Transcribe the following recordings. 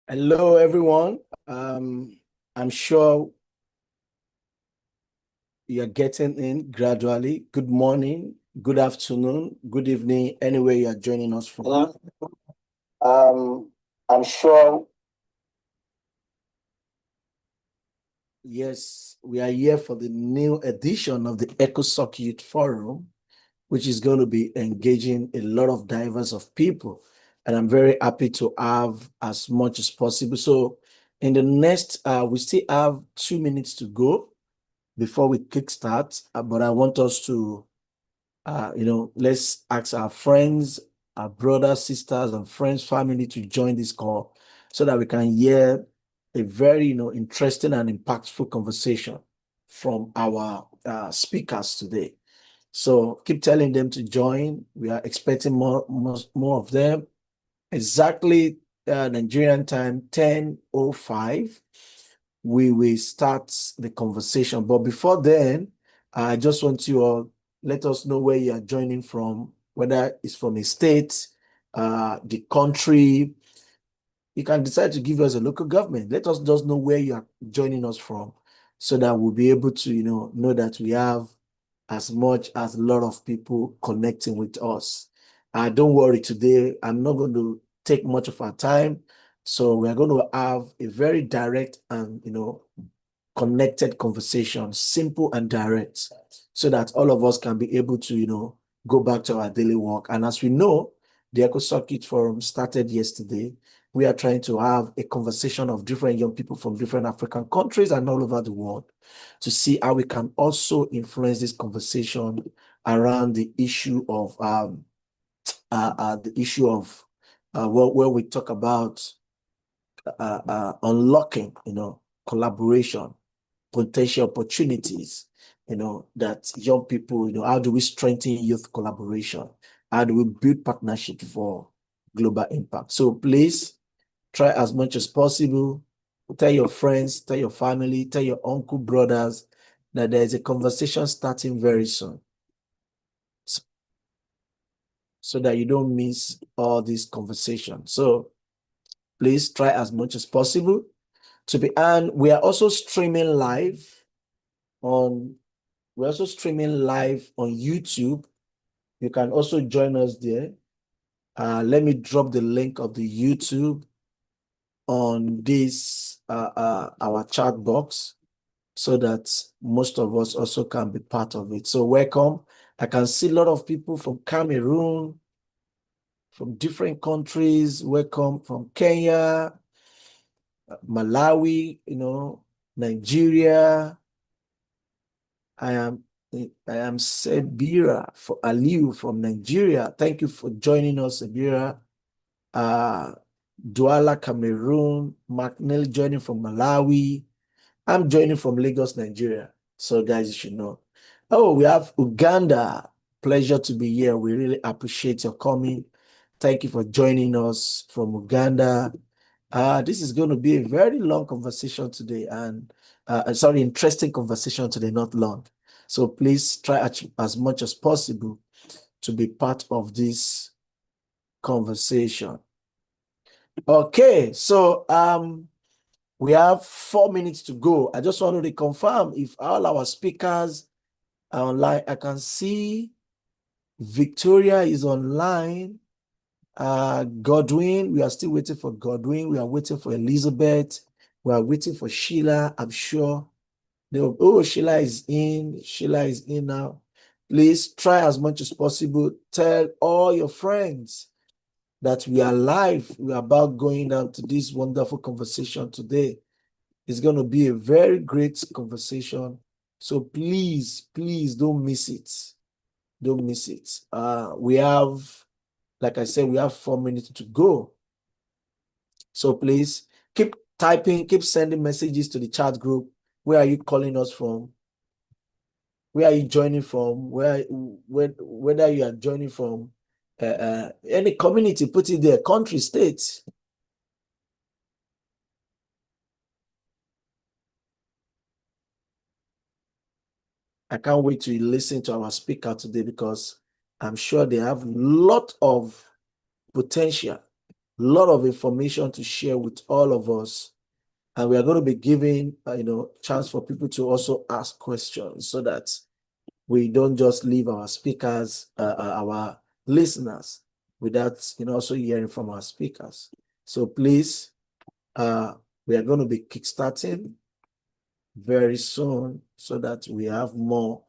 Hello, everyone. I'm sure you're getting in gradually. Good morning, good afternoon, good evening, anywhere you're joining us from. Hello. I'm sure, yes, we are here for the new edition of the ECOSOC Youth Forum, which is going to be engaging a lot of diverse of people. And I'm very happy to have as much as possible. So in the next, we still have 2 minutes to go before we kickstart, but I want us to, let's ask our friends, our brothers, sisters, and friends, family to join this call so that we can hear a very, interesting and impactful conversation from our speakers today. So keep telling them to join. We are expecting more of them. Exactly Nigerian time, 10:05 we will start the conversation. But before then, I just want you all let us know where you are joining from, whether it's from a state, the country. You can decide to give us a local government. Let us just know where you are joining us from, so that we'll be able to, know that we have as much as a lot of people connecting with us. Don't worry today. I'm not going to take much of our time. So we're going to have a very direct and, connected conversation, simple and direct, so that all of us can be able to, go back to our daily work. And as we know, the EcoSoc Forum started yesterday. We are trying to have a conversation of different young people from different African countries and all over the world to see how we can also influence this conversation around the issue of where we talk about unlocking, collaboration, potential opportunities, that young people, how do we strengthen youth collaboration? How do we build partnership for global impact? So please try as much as possible. Tell your friends, tell your family, tell your uncle, brothers that there is a conversation starting very soon, so that you don't miss all these conversations. So please try as much as possible to be, and we are also streaming live on YouTube. You can also join us there. Let me drop the link of the YouTube on this our chat box, so that most of us also can be part of it. So welcome. I can see a lot of people from Cameroon, from different countries. Welcome from Kenya, Malawi, Nigeria. I am Sebira for Aliu from Nigeria. Thank you for joining us, Sebira. Douala, Cameroon. McNeil joining from Malawi. I'm joining from Lagos, Nigeria. So guys, you should know. Oh, we have Uganda. Pleasure to be here. We really appreciate your coming. Thank you for joining us from Uganda. This is going to be a very long conversation today, and interesting conversation today, not long. So please try as much as possible to be part of this conversation. Okay, so we have 4 minutes to go. I just wanted to confirm if all our speakers are online. I can see Victoria is online. Godwin, we are still waiting for Godwin. We are waiting for Elizabeth. We are waiting for Sheila. I'm sure. Sheila is in. Sheila is in now. Please try as much as possible. Tell all your friends that we are live. We are about going down to this wonderful conversation today. It's going to be a very great conversation. So please, please don't miss it. Don't miss it. We have, like I said, we have 4 minutes to go. So please keep typing, keep sending messages to the chat group. Where are you calling us from? Where are you joining from? Whether you are joining from any community, put it there, country, state. I can't wait to listen to our speaker today, because I'm sure they have a lot of potential lot of information to share with all of us. And we are going to be giving, chance for people to also ask questions so that we don't just leave our speakers, our listeners without, also hearing from our speakers. So please, we are going to be kickstarting very soon so that we have more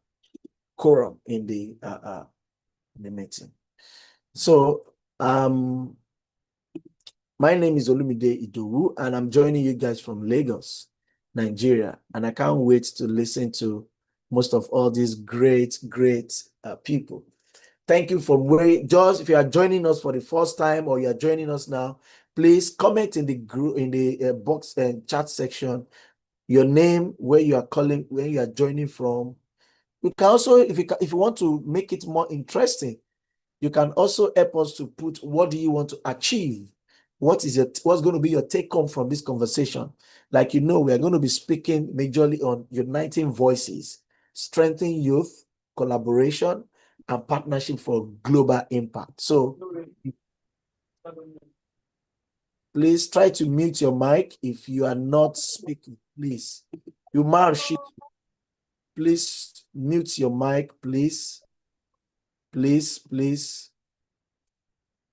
quorum in the meeting. So, my name is Olumide Idowu, and I'm joining you guys from Lagos, Nigeria. And I can't wait to listen to most of all these great people. Thank you from where, just if you are joining us for the first time or you are joining us now, please comment in the group, in the box and chat section, your name, where you are calling, where you are joining from. You can also, if you want to make it more interesting, you can also help us to put what do you want to achieve? What's going to be your take home from this conversation? Like, we are going to be speaking majorly on uniting voices, strengthening youth, collaboration, and partnership for global impact. So please try to mute your mic if you are not speaking, please. You march, please mute your mic, please. Please.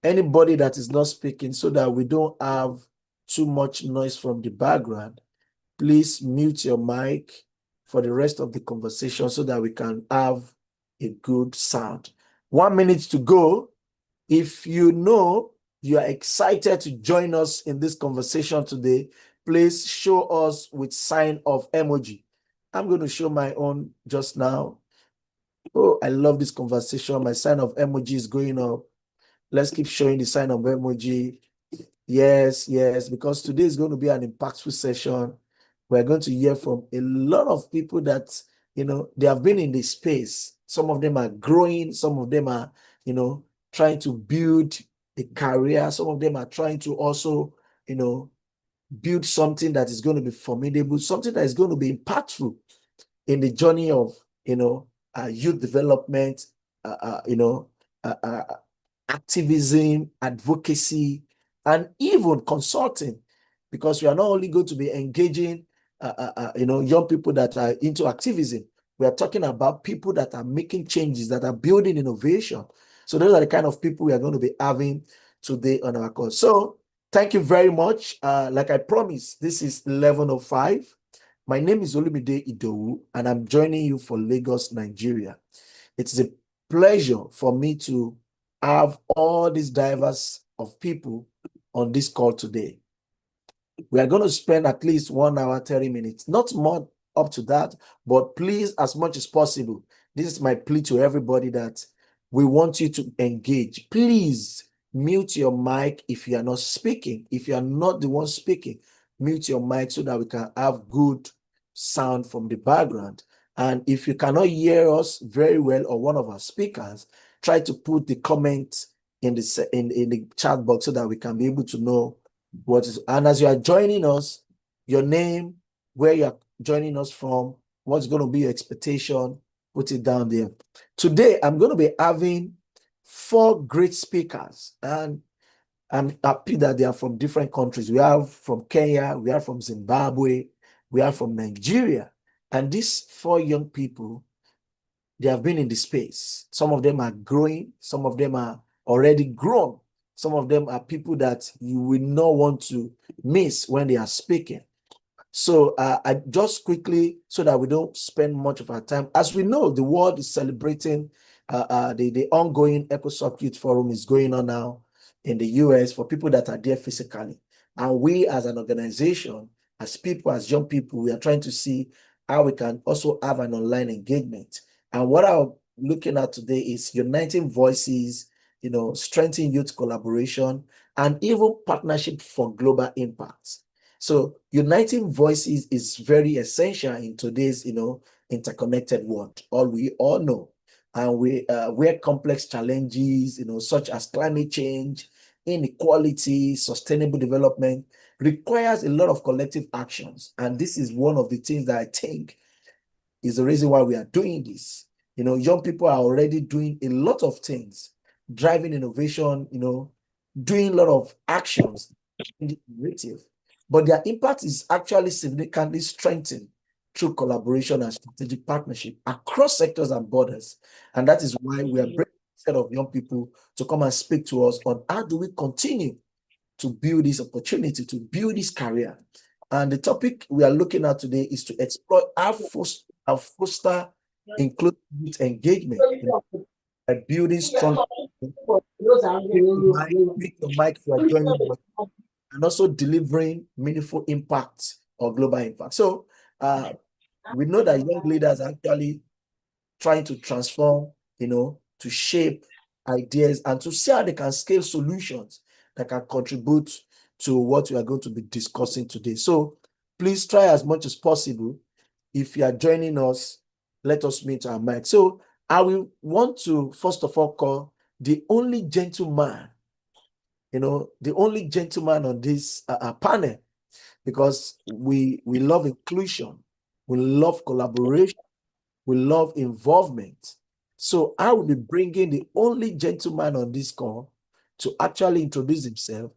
Anybody that is not speaking, so that we don't have too much noise from the background, please mute your mic for the rest of the conversation so that we can have a good sound. 1 minute to go. If you know you are excited to join us in this conversation today, please show us with sign of emoji. I'm going to show my own just now. Oh, I love this conversation. My sign of emoji is going up. Let's keep showing the sign of emoji. Yes, because today is going to be an impactful session. We're going to hear from a lot of people that, they have been in this space. Some of them are growing. Some of them are, trying to build a career. Some of them are trying to also, build something that is going to be formidable, something that is going to be impactful in the journey of, youth development, activism, advocacy, and even consulting, because we are not only going to be engaging, young people that are into activism. We are talking about people that are making changes, that are building innovation. So those are the kind of people we are going to be having today on our call. So thank you very much. Like I promised, this is 11:05. My name is Olumide Idowu, and I'm joining you for Lagos, Nigeria. It's a pleasure for me to have all these diverse of people on this call today. We are going to spend at least 1 hour, 30 minutes, not more up to that, but please, as much as possible, this is my plea to everybody that we want you to engage. Please mute your mic if you are not speaking. If you are not the one speaking, mute your mic so that we can have good sound from the background. And if you cannot hear us very well or one of our speakers, try to put the comment in the chat box so that we can be able to know what is. And as you are joining us, your name, where you are joining us from, what's going to be your expectation, put it down there. Today, I'm going to be having 4 great speakers, and I'm happy that they are from different countries. We have from Kenya, we are from Zimbabwe, we are from Nigeria. And these 4 young people, they have been in the space. Some of them are growing. Some of them are already grown. Some of them are people that you will not want to miss when they are speaking. So I just quickly, so that we don't spend much of our time. As we know, the world is celebrating the ongoing ECOSOC Youth Forum is going on now in the US for people that are there physically. And we as an organization, as people, as young people, we are trying to see how we can also have an online engagement. And what I'm looking at today is uniting voices, strengthening youth collaboration, and even partnership for global impact. So uniting voices is very essential in today's, interconnected world. We all know, and where complex challenges, such as climate change, inequality, sustainable development, requires a lot of collective actions. And this is one of the things that I think is the reason why we are doing this. Young people are already doing a lot of things, driving innovation, doing a lot of actions in the narrative, but their impact is actually significantly strengthened through collaboration and strategic partnership across sectors and borders. And that is why we are bringing a set of young people to come and speak to us on how do we continue to build this opportunity, to build this career. And the topic we are looking at today is to explore how foster inclusive youth engagement by building strong. Make your mic if you are joining us, and also delivering meaningful impact or global impact. So we know that young leaders are actually trying to transform, to shape ideas and to see how they can scale solutions that can contribute to what we are going to be discussing today. So please try as much as possible. If you are joining us, let us meet our mic. So I will want to first of all call the only gentleman, the only gentleman on this panel, because we love inclusion, we love collaboration, we love involvement. So I will be bringing the only gentleman on this call to actually introduce himself.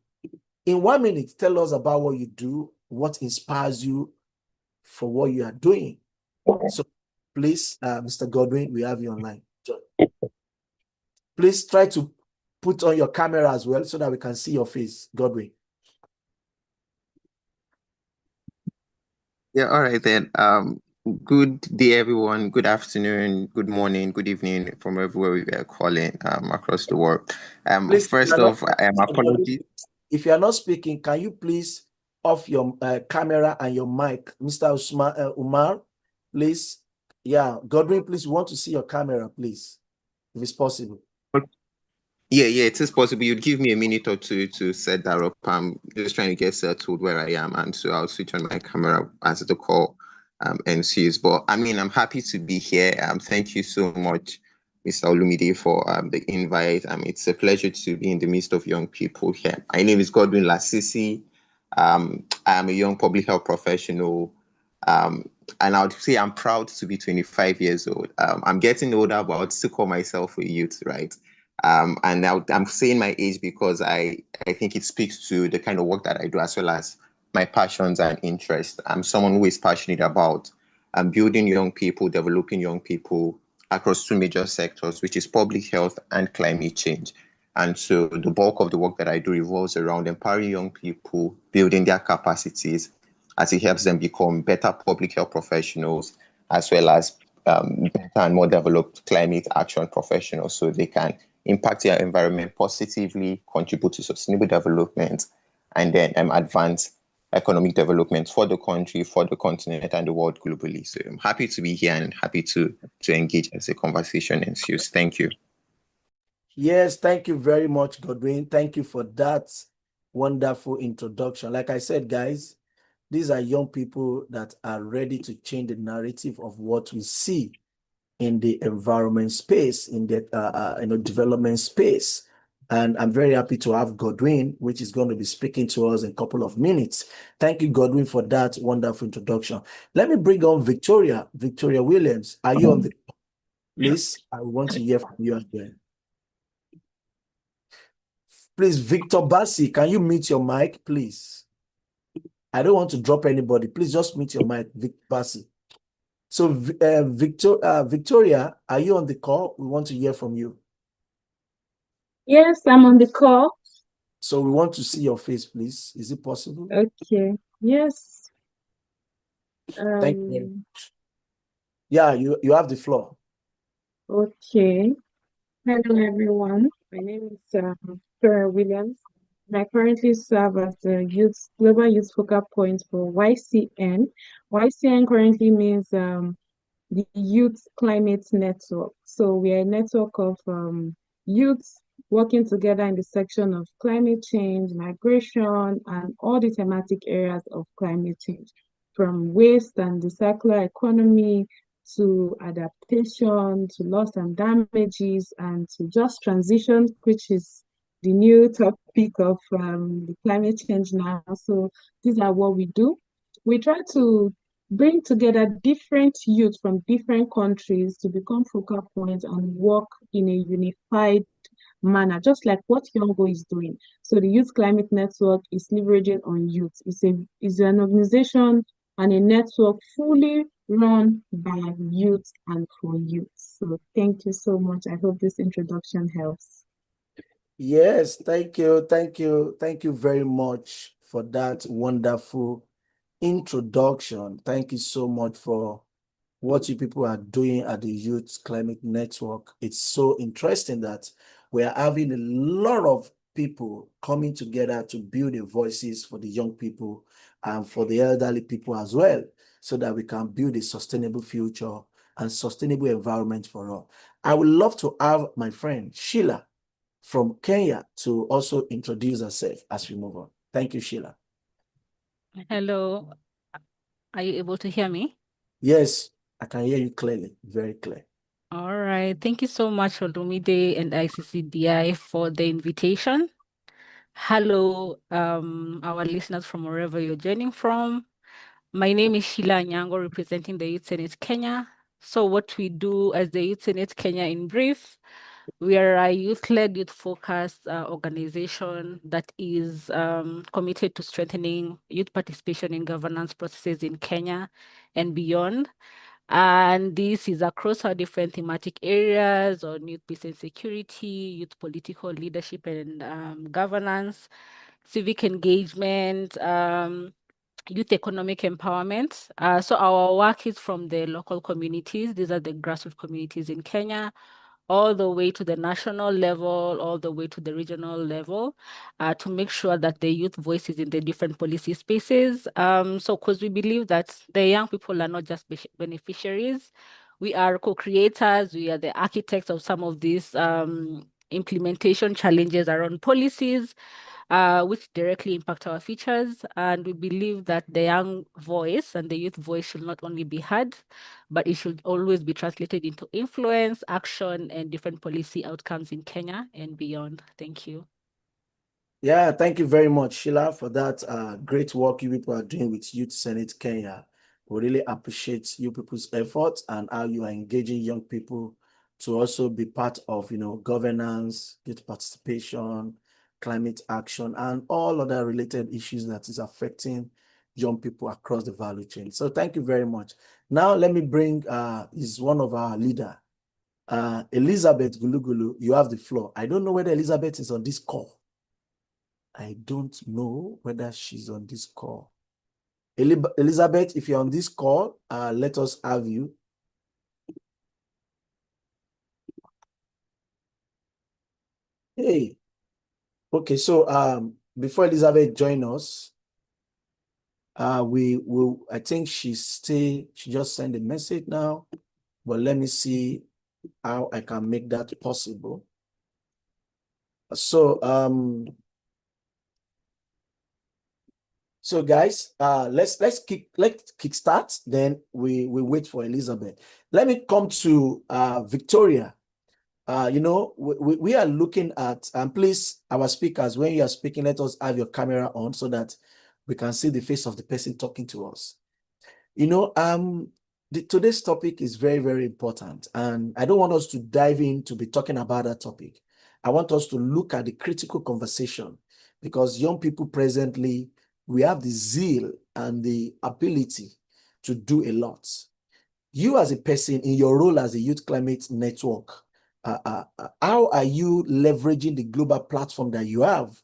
In 1 minute, tell us about what you do, what inspires you for what you are doing. So please, Mr. Godwin, we have you online. Please try to put on your camera as well so that we can see your face, Godwin. Yeah, all right then. Good day, everyone. Good afternoon, good morning, good evening from everywhere we are calling across the world. Please, First off, apologies. If you are not speaking, can you please off your camera and your mic, Mr. Umar, please? Yeah, Godwin, please, we want to see your camera, please, if it's possible. Yeah, it is possible. You'd give me a minute or two to set that up. I'm just trying to get settled where I am, and so I'll switch on my camera as the call ensues. But I mean, I'm happy to be here. Thank you so much, Mr. Olumide, for the invite. It's a pleasure to be in the midst of young people here. My name is Godwin Lasisi. I am a young public health professional. And I would say I'm proud to be 25 years old. I'm getting older, but I would still call myself a youth, right? And now I'm saying my age because I think it speaks to the kind of work that I do, as well as my passions and interests. I'm someone who is passionate about building young people, developing young people across two major sectors, which is public health and climate change. And so the bulk of the work that I do revolves around empowering young people, building their capacities as it helps them become better public health professionals, as well as better and more developed climate action professionals, so they can impact their environment positively, contribute to sustainable development, and then advance economic development for the country, for the continent, and the world globally. So I'm happy to be here and happy to engage as the conversation ensues. Thank you. Yes, thank you very much, Godwin. Thank you for that wonderful introduction. Like I said, guys, these are young people that are ready to change the narrative of what we see in the environment space, in the development space. And I'm very happy to have Godwin, which is going to be speaking to us in a couple of minutes. Thank you, Godwin, for that wonderful introduction. Let me bring on Victoria. Victoria Williams, are you on the list? I want to hear from you again. Please, Victor Bassi, can you mute your mic, please? I don't want to drop anybody. Please just mute your mic, Victor Bassi. So, Victoria, are you on the call? We want to hear from you. Yes, I'm on the call. So we want to see your face, please. Is it possible? Okay. Yes. Thank you very much. Yeah, you have the floor. Okay. Hello, everyone. My name is Victoria Williams. I currently serve as the Global Youth Focal Point for YCN. YCN currently means the Youth Climate Network. So we are a network of youths working together in the section of climate change, migration, and all the thematic areas of climate change, from waste and the circular economy to adaptation, to loss and damages, and to just transition, which is the new topic of the climate change now. So these are what we do. We try to bring together different youth from different countries to become focal points and work in a unified manner, just like what Yongo is doing. So the Youth Climate Network is leveraging on youth. It's an organization and a network fully run by youth and for youth. So thank you so much. I hope this introduction helps. Yes, thank you, thank you, thank you very much for that wonderful introduction. Thank you so much for what you people are doing at the Youth Climate Network. It's so interesting that we are having a lot of people coming together to build the voices for the young people and for the elderly people as well, so that we can build a sustainable future and sustainable environment for all. I would love to have my friend Sheila from Kenya to also introduce herself as we move on. Thank you, Sheila. Hello, are you able to hear me? Yes, I can hear you clearly, very clear. All right, thank you so much, Olumide and ICCDI for the invitation. Hello, our listeners from wherever you're joining from. My name is Sheila Nyango, representing the Youth Senate Kenya. So what we do as the Youth Senate Kenya in brief, we are a youth-led, youth-focused organization that is committed to strengthening youth participation in governance processes in Kenya and beyond. And this is across our different thematic areas on youth peace and security, youth political leadership and governance, civic engagement, youth economic empowerment. So our work is from the local communities. These are the grassroots communities in Kenya, all the way to the national level, all the way to the regional level, to make sure that the youth voice is in the different policy spaces. So because we believe that the young people are not just beneficiaries, we are co-creators, we are the architects of some of these implementation challenges around policies, which directly impact our futures. And we believe that the young voice and the youth voice should not only be heard, but it should always be translated into influence, action, and different policy outcomes in Kenya and beyond. Thank you. Yeah, thank you very much, Sheila, for that great work you people are doing with Youth Senate Kenya. We really appreciate you people's efforts and how you are engaging young people to also be part of, governance, youth participation, climate action, and all other related issues that is affecting young people across the value chain. So thank you very much. Now let me bring is one of our leader, Elizabeth Gulugulu. You have the floor. I don't know whether Elizabeth is on this call. I don't know whether she's on this call. Elizabeth, if you're on this call, let us have you. Hey, okay, so before Elizabeth join us, we will, I think she just sent a message now, but let me see how I can make that possible. So guys, let's kickstart. Then we wait for Elizabeth. Let me come to Victoria. We are looking at, and please, our speakers, when you are speaking, let us have your camera on so that we can see the face of the person talking to us. Today's topic is very, very important, and I don't want us to dive in to be talking about that topic. I want us to look at the critical conversation, because young people presently, we have the zeal and the ability to do a lot. You as a person in your role as a Youth Climate Network, how are you leveraging the global platform that you have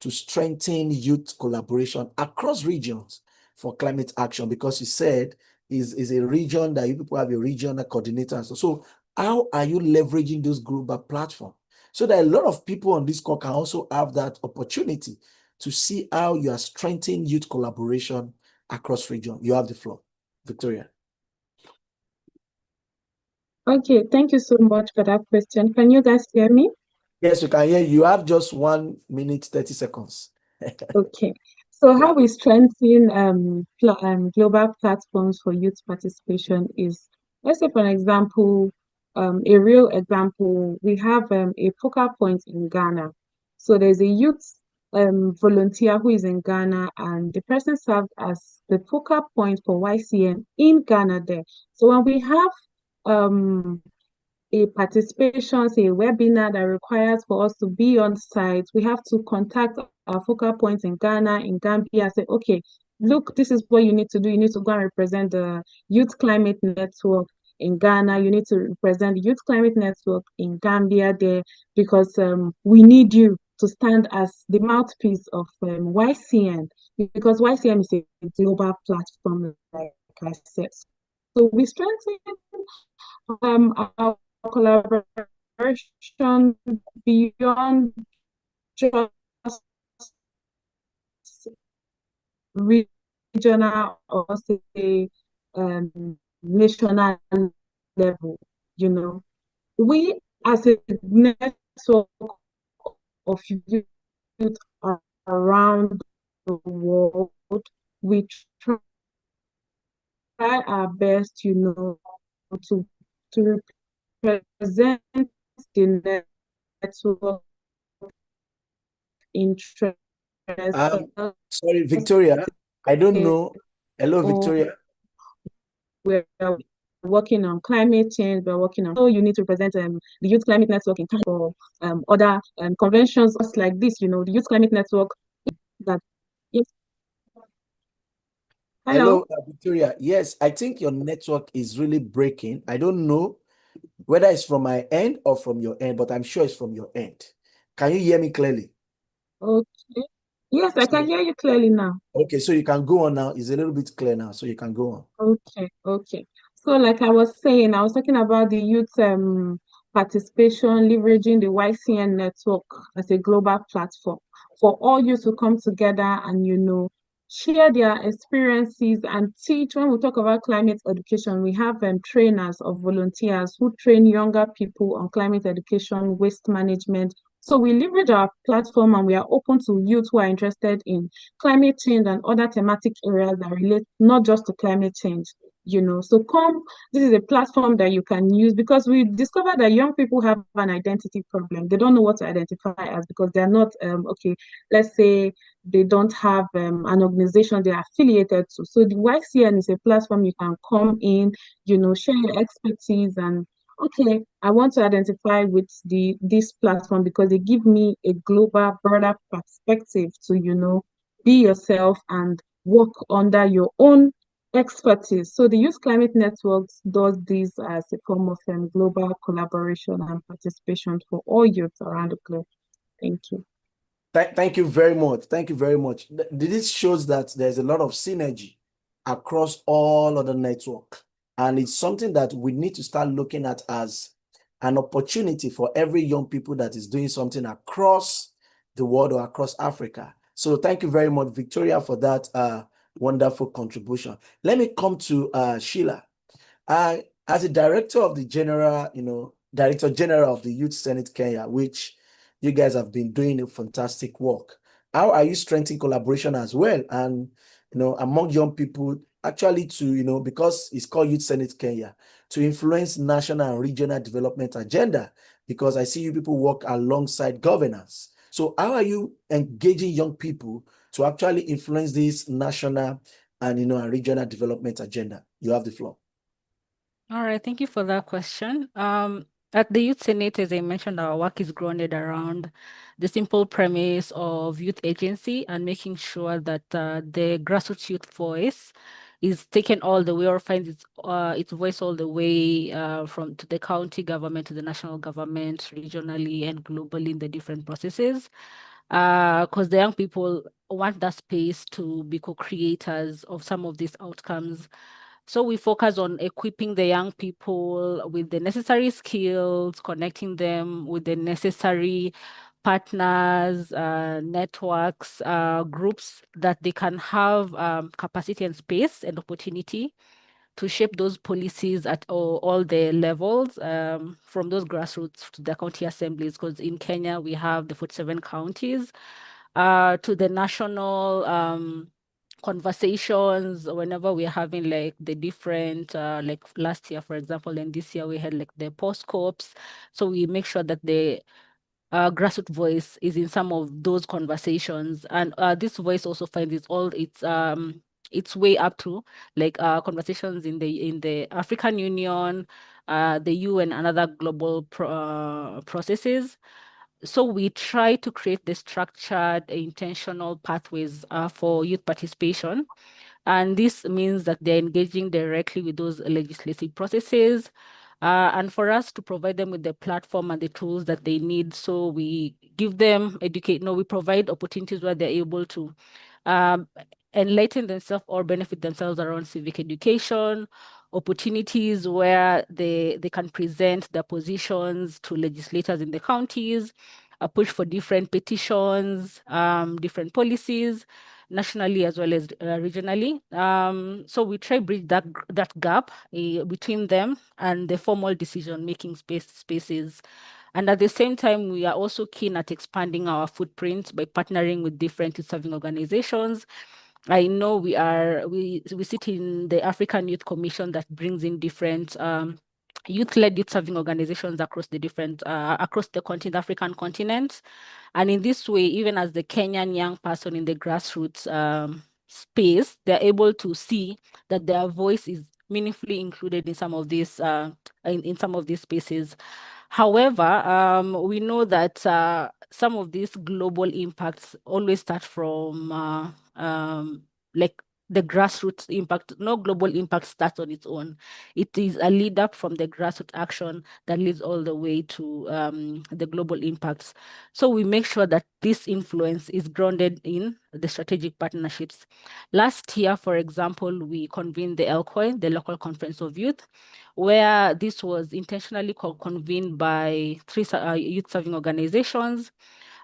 to strengthen youth collaboration across regions for climate action? Because you said is a region that you people have a regional coordinator. So how are you leveraging those global platforms so that a lot of people on this call can also have that opportunity to see how you are strengthening youth collaboration across region? You have the floor, Victoria. Okay, thank you so much for that question. Can you guys hear me? Yes, we can hear you. You have just 1 minute, 30 seconds. Okay. So how we strengthen global platforms for youth participation is, let's say for an example, a real example, we have a focal point in Ghana. So there's a youth volunteer who is in Ghana, and the person served as the focal point for YCN in Ghana there. So when we have a participation, say a webinar that requires for us to be on site, we have to contact our focal points in Ghana, in Gambia, say, okay, look, this is what you need to do. You need to go and represent the Youth Climate Network in Ghana. You need to represent the Youth Climate Network in Gambia there, because we need you to stand as the mouthpiece of YCN, because YCN is a global platform, like I said. So we strengthen our collaboration beyond just regional or say national level. You know, we as a network of youth around the world, we try our best, you know, to represent the network interest. Sorry, Victoria. I don't Okay, know. Hello, or Victoria. we're working on climate change, we're working on, so you need to represent the Youth Climate Network in for other conventions like this, you know, the Youth Climate Network that, yes. Hello, Hello. Victoria. Yes, I think your network is really breaking. I don't know whether it's from my end or from your end, but I'm sure it's from your end. Can you hear me clearly? Okay. Yes, I can hear you clearly now. Okay, so you can go on now. It's a little bit clear now, so you can go on. Okay, okay. So like I was saying, I was talking about the youth participation, leveraging the YCN network as a global platform for all youth to come together and, you know, share their experiences and teach. When we talk about climate education, we have trainers or volunteers who train younger people on climate education, waste management. So we leverage our platform and we are open to youth who are interested in climate change and other thematic areas that relate not just to climate change, you know. So come, this is a platform that you can use, because we discovered that young people have an identity problem. They don't know what to identify as, because they're not okay, let's say they don't have an organization they're affiliated to. So the YCN is a platform you can come in, you know, share your expertise and, okay, I want to identify with this platform because they give me a global, broader perspective to, you know, be yourself and work under your own expertise. So the Youth Climate Networks does this as a form of global collaboration and participation for all youth around the globe. Thank you. Thank you very much. Thank you very much. This shows that there's a lot of synergy across all other network. And it's something that we need to start looking at as an opportunity for every young people that is doing something across the world or across Africa. So thank you very much, Victoria, for that wonderful contribution. Let me come to Sheila. As a director of the general, Director General of the Youth Senate Kenya, which you guys have been doing a fantastic work. How are you strengthening collaboration as well? And, among young people, actually to, because it's called Youth Senate Kenya, to influence national and regional development agenda, because I see you people work alongside governance. So how are you engaging young people to actually influence this national and, and regional development agenda? You have the floor. All right, thank you for that question. At the Youth Senate, as I mentioned, our work is grounded around the simple premise of youth agency and making sure that the grassroots youth voice is taken all the way or finds its voice all the way from to the county government, to the national government, regionally and globally in the different processes. Because the young people want that space to be co-creators of some of these outcomes. So we focus on equipping the young people with the necessary skills, connecting them with the necessary partners, networks, groups that they can have capacity and space and opportunity to shape those policies at all the levels, from those grassroots to the county assemblies, because in Kenya we have the 47 counties, to the national conversations whenever we're having like the different like last year, for example, and this year we had like the post-corps. So we make sure that the grassroots voice is in some of those conversations, and this voice also finds its its way up to like conversations in the African Union, the UN, and other global processes. So we try to create the structured, intentional pathways for youth participation. And this means that they're engaging directly with those legislative processes. And for us to provide them with the platform and the tools that they need. So we give them we provide opportunities where they're able to um, enlighten themselves or benefit themselves around civic education, opportunities where they can present their positions to legislators in the counties, a push for different petitions, different policies, nationally as well as regionally. So we try bridge that gap between them and the formal decision-making spaces. And at the same time, we are also keen at expanding our footprint by partnering with different youth-serving organizations. I know we sit in the African Youth Commission that brings in different youth-led youth-serving organizations across the African continent. And in this way, even as the Kenyan young person in the grassroots space, they're able to see that their voice is meaningfully included in some of these in some of these spaces. However, we know that some of these global impacts always start from like the grassroots impact. No global impact starts on its own. It is a lead up from the grassroots action that leads all the way to the global impacts. So we make sure that this influence is grounded in the strategic partnerships. Last year, for example, we convened the LCOI, the Local Conference of Youth, where this was intentionally convened by three youth serving organizations.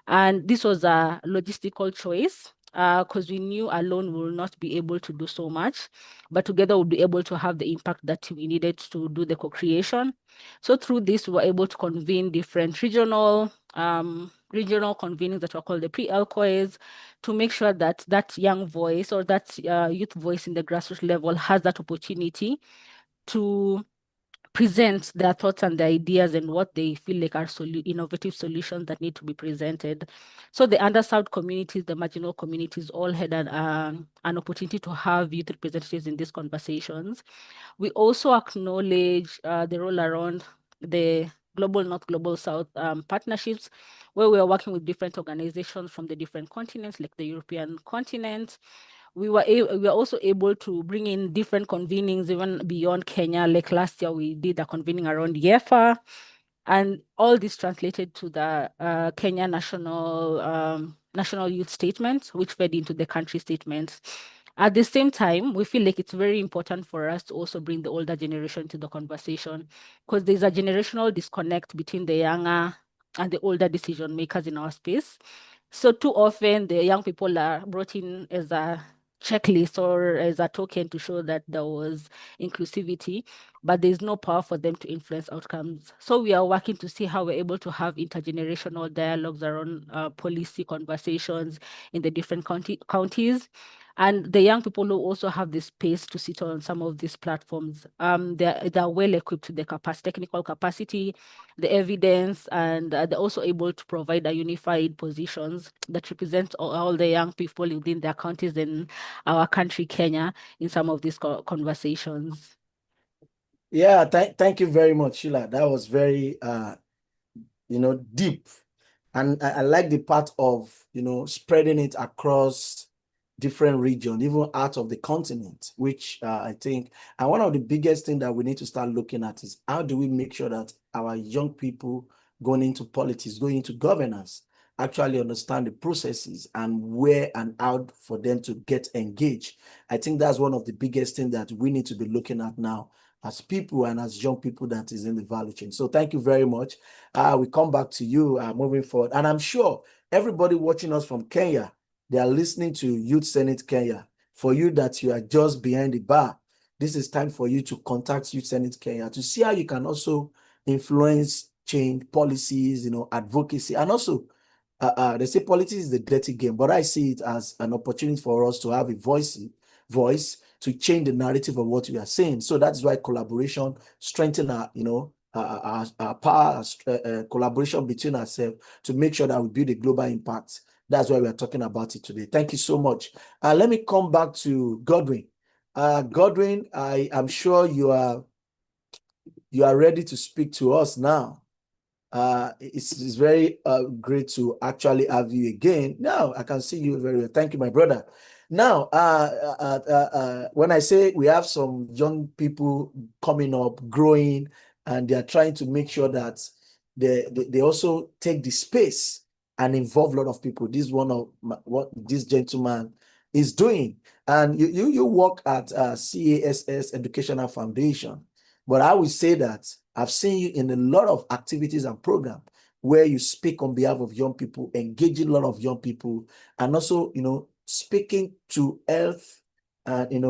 And this was a logistical choice because we knew alone we will not be able to do so much, but together we'll be able to have the impact that we needed to do the co-creation. So through this, we were able to convene different regional convenings that were called the pre-LCOIs to make sure that that young voice or that youth voice in the grassroots level has that opportunity to present their thoughts and their ideas and what they feel like are innovative solutions that need to be presented. So the underserved communities, the marginal communities all had an opportunity to have youth representatives in these conversations. We also acknowledge the role around the Global North, Global South partnerships, where we are working with different organizations from the different continents, like the European continent. We were also able to bring in different convenings even beyond Kenya. Like last year, we did a convening around YEFA, and all this translated to the Kenya National Youth Statement, which fed into the country statements. At the same time, we feel like it's very important for us to also bring the older generation to the conversation because there's a generational disconnect between the younger and the older decision makers in our space. So too often the young people are brought in as a checklist or as a token to show that there was inclusivity, but there's no power for them to influence outcomes. So we are working to see how we're able to have intergenerational dialogues around policy conversations in the different counties. And the young people who also have the space to sit on some of these platforms, they're well equipped to the technical capacity, the evidence, and they're also able to provide a unified positions that represent all the young people within their counties in our country, Kenya, in some of these conversations. Yeah, thank you very much, Sheila. That was very deep. And I like the part of, spreading it across different regions, even out of the continent, which I think, and one of the biggest things that we need to start looking at is how do we make sure that our young people going into politics, going into governance, actually understand the processes and where and how for them to get engaged. I think that's one of the biggest things that we need to be looking at now as people and as young people that is in the value chain. So thank you very much. We come back to you moving forward. And I'm sure everybody watching us from Kenya, they are listening to Youth Senate Kenya. For you that you are just behind the bar, this is time for you to contact Youth Senate Kenya to see how you can also influence change policies, advocacy. And also, they say politics is the dirty game, but I see it as an opportunity for us to have a voice to change the narrative of what we are saying. So that's why collaboration strengthen our power, collaboration between ourselves to make sure that we build a global impact That's why we're talking about it today. Thank you so much. Let me come back to Godwin. Godwin, I am sure you are ready to speak to us now. It's very great to actually have you again. Now I can see you very well. Thank you, my brother. Now, when I say we have some young people coming up, growing, and they are trying to make sure that they also take the space and involve a lot of people. This is one of what this gentleman is doing. And you work at CASS Educational Foundation. But I will say that I've seen you in a lot of activities and programs where you speak on behalf of young people, engaging a lot of young people, and also, speaking to health and,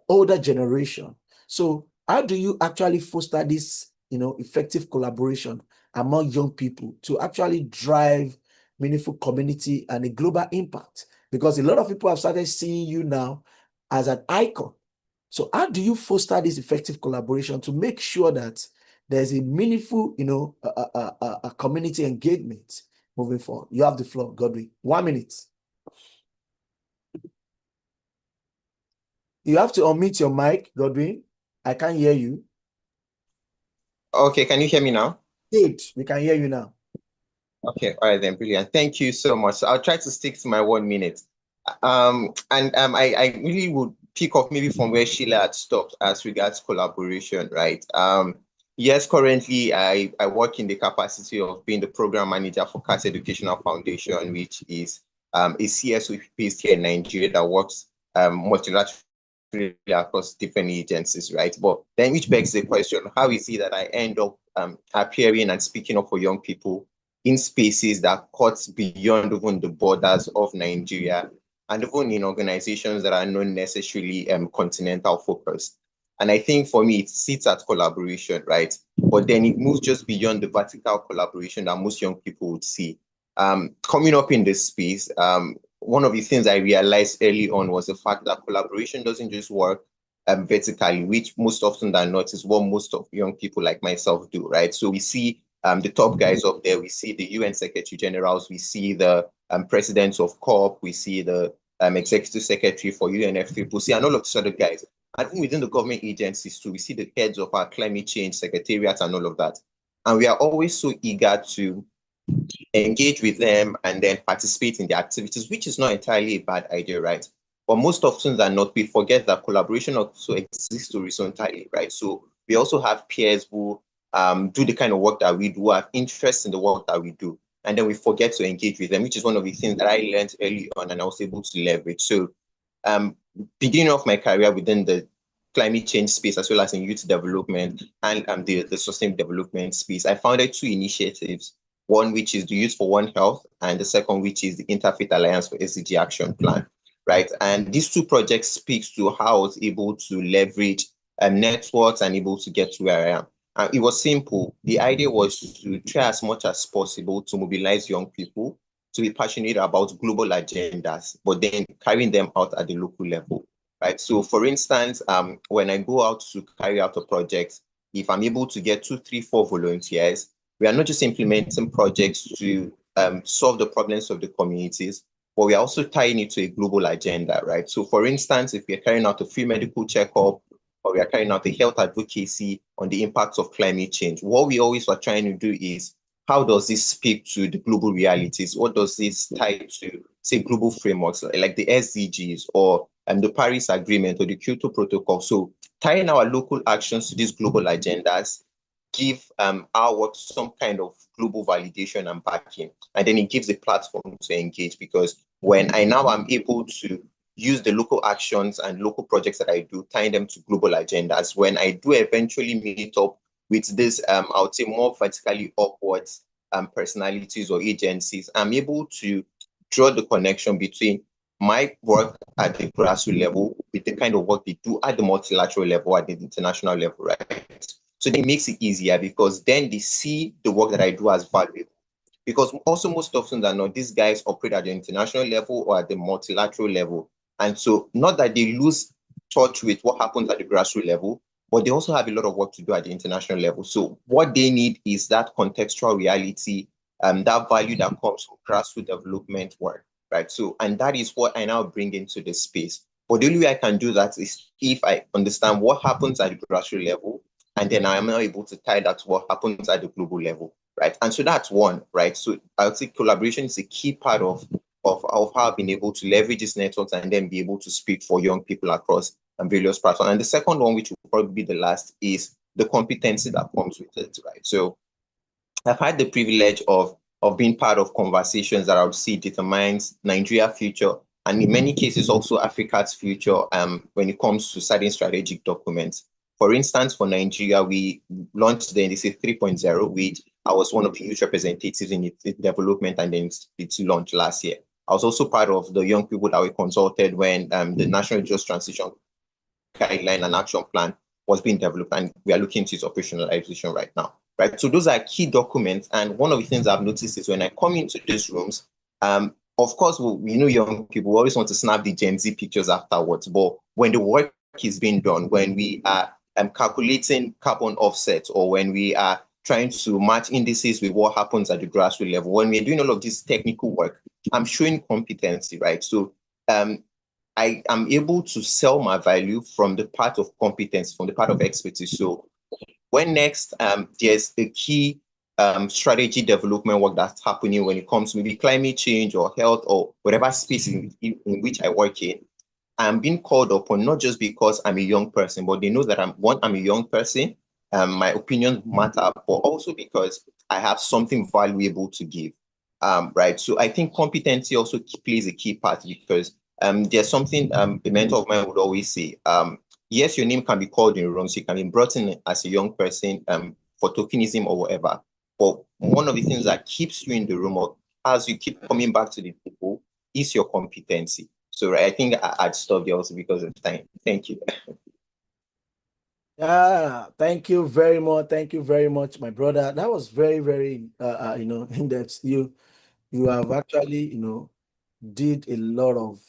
older generation. So how do you actually foster this, effective collaboration among young people to actually drive meaningful community and a global impact? Because a lot of people have started seeing you now as an icon. So how do you foster this effective collaboration to make sure that there's a meaningful, a community engagement moving forward? You have the floor, Godwin. 1 minute. You have to unmute your mic, Godwin. I can't hear you. Okay, can you hear me now? Good. We can hear you now. Okay, all right then, brilliant. Thank you so much. So I'll try to stick to my 1 minute. I really would pick up maybe from where Sheila had stopped as regards collaboration, right? Yes, currently I work in the capacity of being the program manager for CAS Educational Foundation, which is a CSO based here in Nigeria that works multilaterally across different agencies, right? But then which begs the question, how is it that I end up appearing and speaking up for young people in spaces that cut beyond even the borders of Nigeria and even in organizations that are not necessarily continental focused? And I think for me, it sits at collaboration, right? But then it moves just beyond the vertical collaboration that most young people would see. Coming up in this space, one of the things I realized early on was the fact that collaboration doesn't just work vertically, which most often than not is what most of young people like myself do, right? So we see the top guys up there, we see the UN Secretary Generals, we see the presidents of COP, we see the executive secretary for UNFCCC, and all of these other guys. And even within the government agencies too, we see the heads of our climate change secretariats and all of that. And we are always so eager to engage with them and then participate in the activities, which is not entirely a bad idea, right? But most often than not, we forget that collaboration also exists horizontally, right? So we also have peers who do the kind of work that we do, have interest in the work that we do, and then we forget to engage with them, which is one of the things that I learned early on and I was able to leverage. So beginning of my career within the climate change space, as well as in youth development and the sustainable development space, I founded two initiatives. One, which is the Youth for One Health, and the second, which is the Interfaith Alliance for SDG Action Plan, right? And these two projects speaks to how I was able to leverage networks and able to get to where I am. And it was simple. The idea was to try as much as possible to mobilize young people to be passionate about global agendas, but then carrying them out at the local level, right? So for instance, when I go out to carry out a project, if I'm able to get 2, 3, 4 volunteers, we are not just implementing projects to solve the problems of the communities, but we are also tying it to a global agenda, right? So for instance, if we are carrying out a free medical checkup, or we are carrying out a health advocacy on the impacts of climate change, what we always are trying to do is, how does this speak to the global realities? What does this tie to, say, global frameworks like the SDGs or the Paris Agreement or the Kyoto Protocol? So tying our local actions to these global agendas give our work some kind of global validation and backing, and then it gives a platform to engage, because when I now am able to use the local actions and local projects that I do, tying them to global agendas, when I do eventually meet up with this, I would say more vertically upwards personalities or agencies, I'm able to draw the connection between my work at the grassroots level with the kind of work they do at the multilateral level, at the international level, right? So it makes it easier, because then they see the work that I do as valuable. Because also most often than not, these guys operate at the international level or at the multilateral level. And so not that they lose touch with what happens at the grassroots level, but they also have a lot of work to do at the international level. So what they need is that contextual reality that value that comes from grassroots development work, right? So, and that is what I now bring into the space. But the only way I can do that is if I understand what happens at the grassroots level, and then I am now able to tie that to what happens at the global level, right? And so that's one, right? So I would say collaboration is a key part of how I've been able to leverage these networks and then be able to speak for young people across various platforms. And the second one, which will probably be the last, is the competency that comes with it, right? So I've had the privilege of being part of conversations that I would see determines Nigeria's future, and in many cases also Africa's future when it comes to certain strategic documents. For instance, for Nigeria, we launched the NDC 3.0, which I was one of the youth representatives in its development and then its launch last year. I was also part of the young people that we consulted when the National Just Transition Guideline and Action Plan was being developed, and we are looking to its operationalization right now. Right. So those are key documents. And one of the things I've noticed is when I come into these rooms, of course, young people always want to snap the Gen Z pictures afterwards. But when the work is being done, when we are calculating carbon offsets, or when we are trying to match indices with what happens at the grassroots level, when we're doing all of this technical work, I'm showing competency, right? So I am able to sell my value from the part of competence, from the part of expertise. So when next there's a key strategy development work that's happening when it comes to maybe climate change or health or whatever space in which I work in, I'm being called upon not just because I'm a young person, but they know that I'm a young person, my opinions matter, but also because I have something valuable to give. Right. So I think competency also plays a key part, because there's something a mentor of mine would always say. Yes, your name can be called in rooms. You can be brought in as a young person for tokenism or whatever. But one of the things that keeps you in the room, or as you keep coming back to the table, is your competency. So I think I'd stop there also because of time. Thank you. Yeah, thank you very much. Thank you very much, my brother. That was very, very, in depth. You have actually, did a lot of,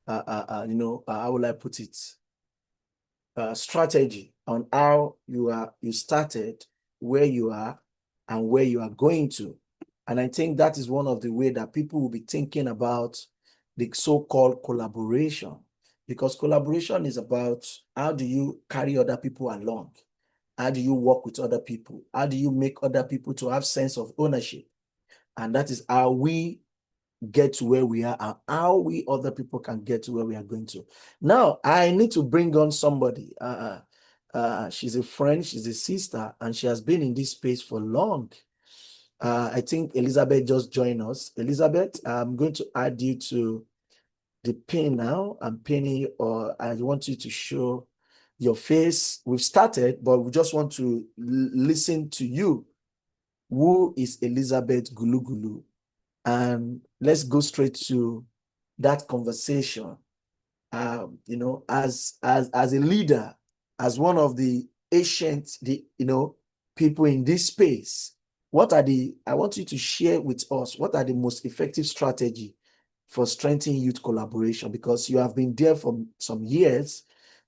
how will I put it? Strategy on how you started, where you are, and where you are going to. And I think that is one of the way that people will be thinking about the so-called collaboration, because collaboration is about how do you carry other people along? How do you work with other people? How do you make other people to have sense of ownership? And that is how we get to where we are and how we other people can get to where we are going to. Now, I need to bring on somebody. She's a friend, she's a sister, and she has been in this space for long. I think Elizabeth just joined us. Elizabeth, I'm going to add you to the pin now. I'm pinning you, or I want you to show your face. We've started, but we just want to listen to you. Who is Elizabeth Gulugulu? And let's go straight to that conversation. As a leader, as one of the ancient, people in this space, I want you to share with us, what are the most effective strategy for strengthening youth collaboration? Because you have been there for some years,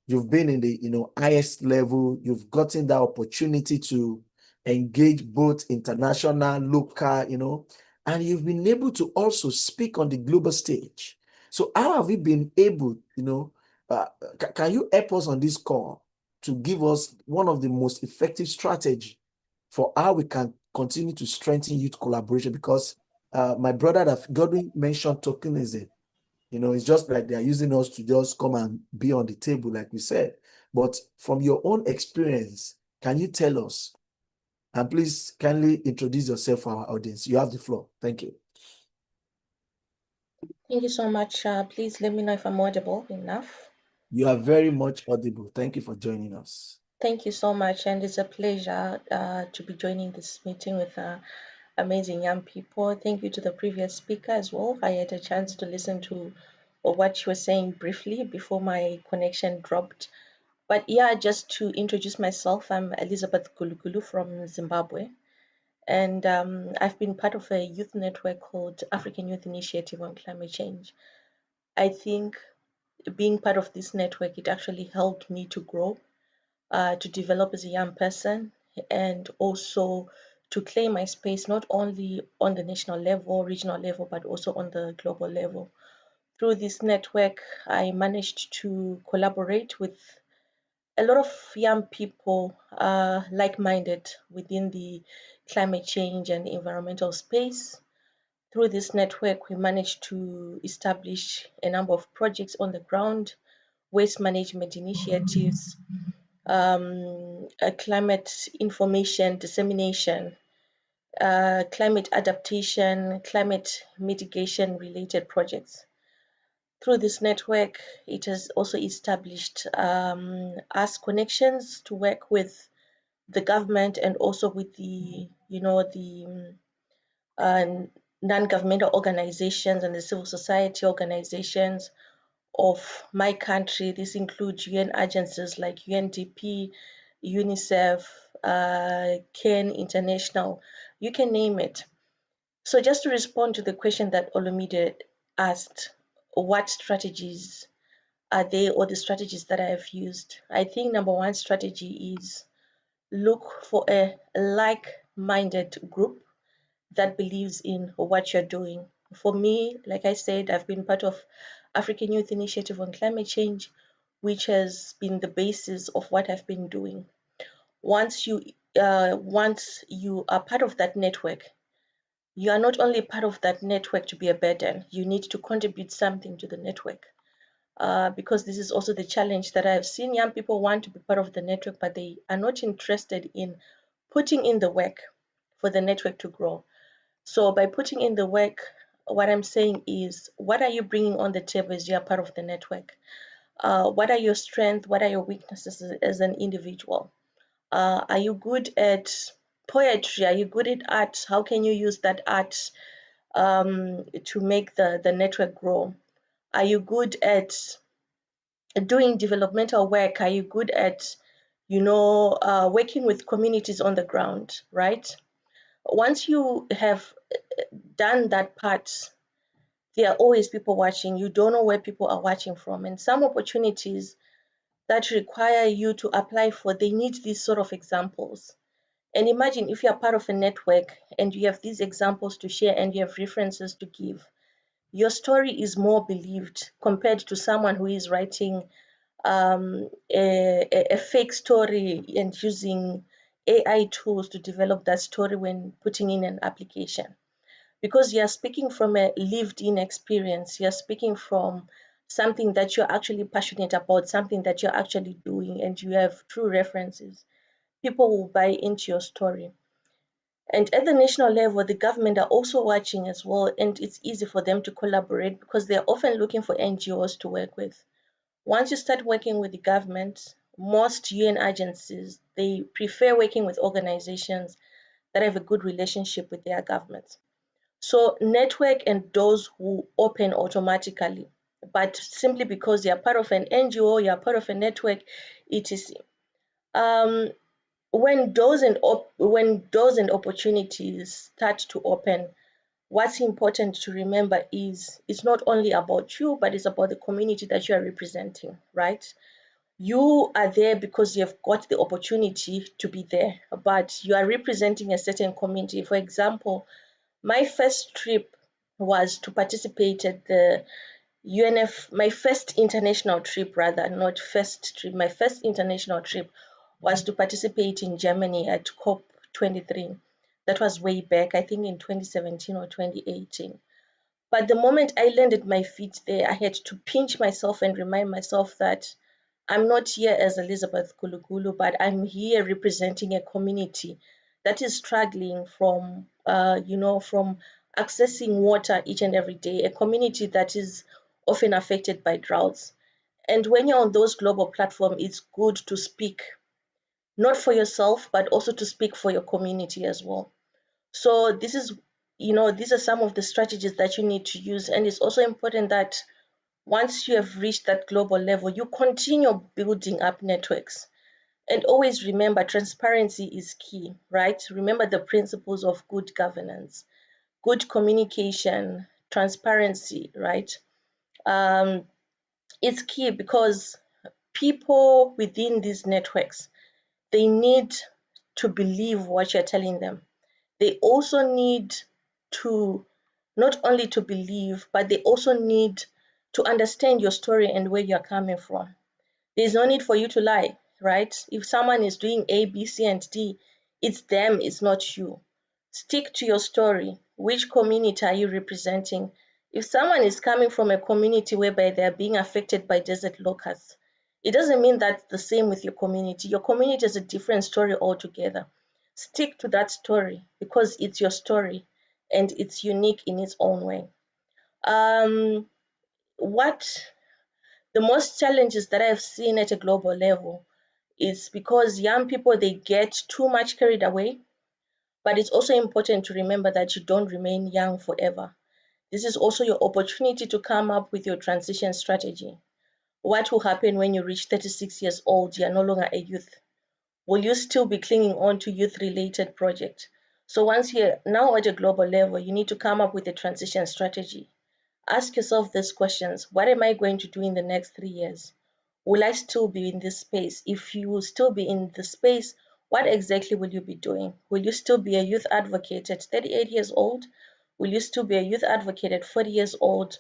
you've been in the, highest level, you've gotten that opportunity to engage both international, local, and you've been able to also speak on the global stage. So how have you been able, can you help us on this call to give us one of the most effective strategy for how we can continue to strengthen youth collaboration? Because my brother that Godwin mentioned tokenism, it's just like they're using us to just come and be on the table, like we said. But from your own experience, can you tell us, and please kindly introduce yourself for our audience. You have the floor. Thank you. Thank you so much. Please let me know if I'm audible enough. You are very much audible. Thank you for joining us. Thank you so much, and it's a pleasure to be joining this meeting with amazing young people. Thank you to the previous speaker as well. I had a chance to listen to what she was saying briefly before my connection dropped. But yeah, just to introduce myself, I'm Elizabeth Gulugulu from Zimbabwe. And I've been part of a youth network called African Youth Initiative on Climate Change. I think being part of this network, it actually helped me to grow, to develop as a young person, and also to claim my space, not only on the national level, regional level, but also on the global level. Through this network, I managed to collaborate with a lot of young people like-minded within the climate change and environmental space. Through this network, we managed to establish a number of projects on the ground, waste management initiatives, climate information dissemination, climate adaptation, climate mitigation related projects. Through this network, it has also established us connections to work with the government and also with the non-governmental organizations and the civil society organizations of my country. This includes UN agencies like UNDP, UNICEF, CAN International, you can name it. So just to respond to the question that Olumide asked, what strategies are they or the strategies that I have used? I think number one strategy is look for a like-minded group that believes in what you're doing. For me, like I said, I've been part of African Youth Initiative on Climate Change, which has been the basis of what I've been doing. Once you are part of that network, you are not only part of that network to be a burden, you need to contribute something to the network. Because this is also the challenge that I've seen. Young people want to be part of the network, but they are not interested in putting in the work for the network to grow. So by putting in the work, what I'm saying is, what are you bringing on the table as you are part of the network? What are your strengths? What are your weaknesses as an individual? Are you good at poetry? Are you good at art? How can you use that art to make the network grow? Are you good at doing developmental work? Are you good at, working with communities on the ground, right? Once you have done that part, there are always people watching. You don't know where people are watching from. And some opportunities that require you to apply for, they need these sort of examples. And imagine if you are part of a network and you have these examples to share and you have references to give, your story is more believed compared to someone who is writing a fake story and using AI tools to develop that story when putting in an application. Because you're speaking from a lived in experience, you're speaking from something that you're actually passionate about, something that you're actually doing, and you have true references. People will buy into your story. And at the national level, the government are also watching as well, and it's easy for them to collaborate because they're often looking for NGOs to work with. Once you start working with the government, most UN agencies, they prefer working with organizations that have a good relationship with their governments. So network and doors will open automatically, but simply because you are part of an NGO, you are part of a network, etc. When doors and opportunities start to open, what's important to remember is it's not only about you, but it's about the community that you are representing, right? You are there because you've got the opportunity to be there, but you are representing a certain community. For example, my first trip was to participate at the UNF, my first international trip, rather, not first trip, my first international trip was to participate in Germany at COP23. That was way back, I think in 2017 or 2018. But the moment I landed my feet there, I had to pinch myself and remind myself that I'm not here as Elizabeth Kulugulu, but I'm here representing a community that is struggling from accessing water each and every day, a community that is often affected by droughts. And when you're on those global platforms, it's good to speak, not for yourself, but also to speak for your community as well. So these are some of the strategies that you need to use. And it's also important that once you have reached that global level, you continue building up networks. And always remember, transparency is key, right? Remember the principles of good governance, good communication, transparency, right? It's key because people within these networks, they need to believe what you're telling them. they also need to not only to believe, but they also need to understand your story and where you're coming from. There's no need for you to lie, right? If someone is doing A, B, C, and D, it's them, it's not you. Stick to your story. Which community are you representing? If someone is coming from a community whereby they're being affected by desert locusts, it doesn't mean that's the same with your community. Your community is a different story altogether. Stick to that story because it's your story and it's unique in its own way. What the most challenges that I've seen at a global level is because young people, they get too much carried away, but it's also important to remember that you don't remain young forever. This is also your opportunity to come up with your transition strategy. What will happen when you reach 36 years old? You're no longer a youth. Will you still be clinging on to youth-related projects? So once you're now at a global level, you need to come up with a transition strategy. Ask yourself these questions. What am I going to do in the next 3 years? Will I still be in this space? If you will still be in the space, what exactly will you be doing? Will you still be a youth advocate at 38 years old? Will you still be a youth advocate at 40 years old?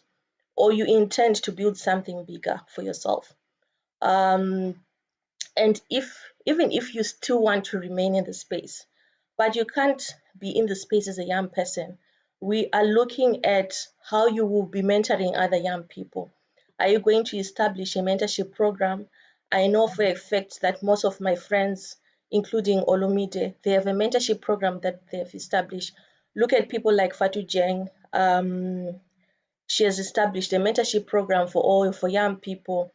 Or you intend to build something bigger for yourself? And even if you still want to remain in the space, but you can't be in the space as a young person, we are looking at how you will be mentoring other young people. Are you going to establish a mentorship program? I know for a fact that most of my friends, including Olumide, they have a mentorship program that they have established. Look at people like Fatu Jeng. She has established a mentorship program for young people.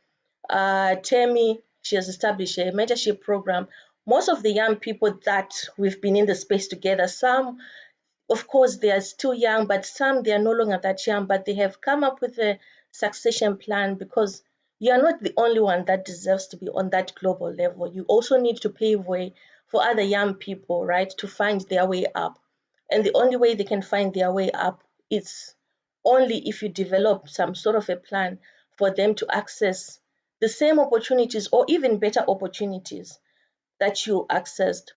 Temi, she has established a mentorship program. Most of the young people that we've been in the space together, some, of course, they are still young, but some, they are no longer that young, but they have come up with a succession plan because you are not the only one that deserves to be on that global level. You also need to pave way for other young people, right, to find their way up. And the only way they can find their way up is only if you develop some sort of a plan for them to access the same opportunities or even better opportunities that you accessed.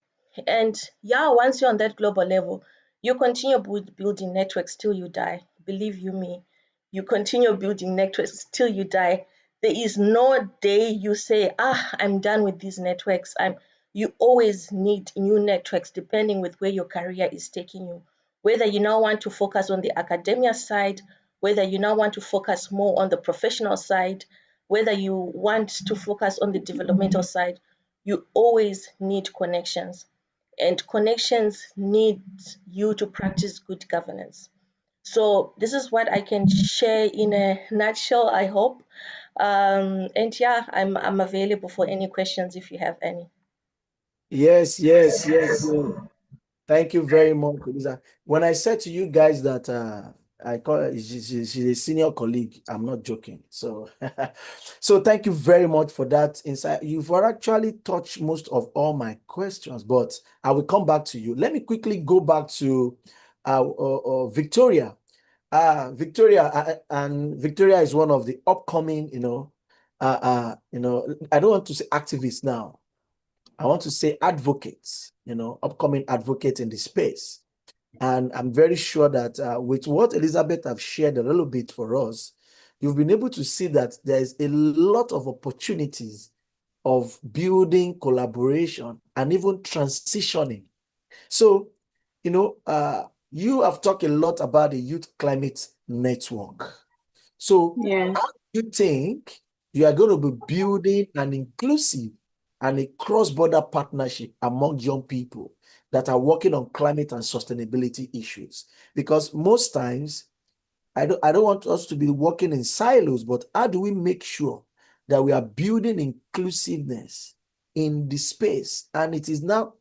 And yeah, once you're on that global level, you continue building networks till you die. Believe you me, you continue building networks till you die. There is no day you say, I'm done with these networks. You always need new networks depending with where your career is taking you. Whether you now want to focus on the academia side, whether you now want to focus more on the professional side, whether you want to focus on the developmental side, you always need connections, and connections need you to practice good governance. So this is what I can share in a nutshell, I hope. And yeah, I'm available for any questions if you have any. Yes, yes, yes, yes. Thank you very much, Lisa. When I said to you guys that I call her, she's a senior colleague, I'm not joking. So, so thank you very much for that insight. You've actually touched most of all my questions, but I will come back to you. Let me quickly go back to Victoria. And Victoria is one of the upcoming, I don't want to say activists now. I want to say advocates, upcoming advocates in the space. And I'm very sure that with what Elizabeth have shared a little bit for us, you've been able to see that there's a lot of opportunities of building collaboration and even transitioning. So, you have talked a lot about the Youth Climate Network. So, Yes. how do you think you are going to be building an inclusive and a cross-border partnership among young people that are working on climate and sustainability issues? Because most times, I don't want us to be working in silos, but how do we make sure that we are building inclusiveness in the space and it is now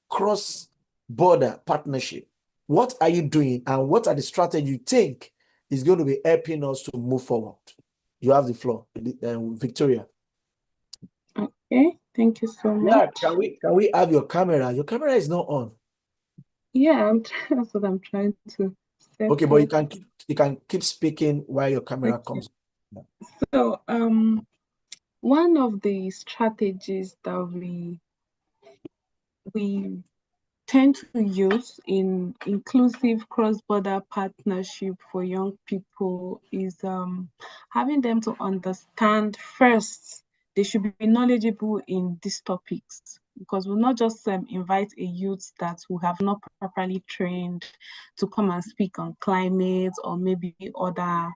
cross-border partnership? What are you doing and what are the strategies you think is going to be helping us to move forward? You have the floor, Victoria. Okay. Thank you so Yeah, much. can we have your camera? Your camera is not on. Yeah, that's what I'm trying to set Okay, but you up. can keep speaking while your camera Okay. comes. So, one of the strategies that we tend to use in inclusive cross-border partnership for young people is having them to understand first they should be knowledgeable in these topics, because we'll not just invite a youth that we have not properly trained to come and speak on climate or maybe other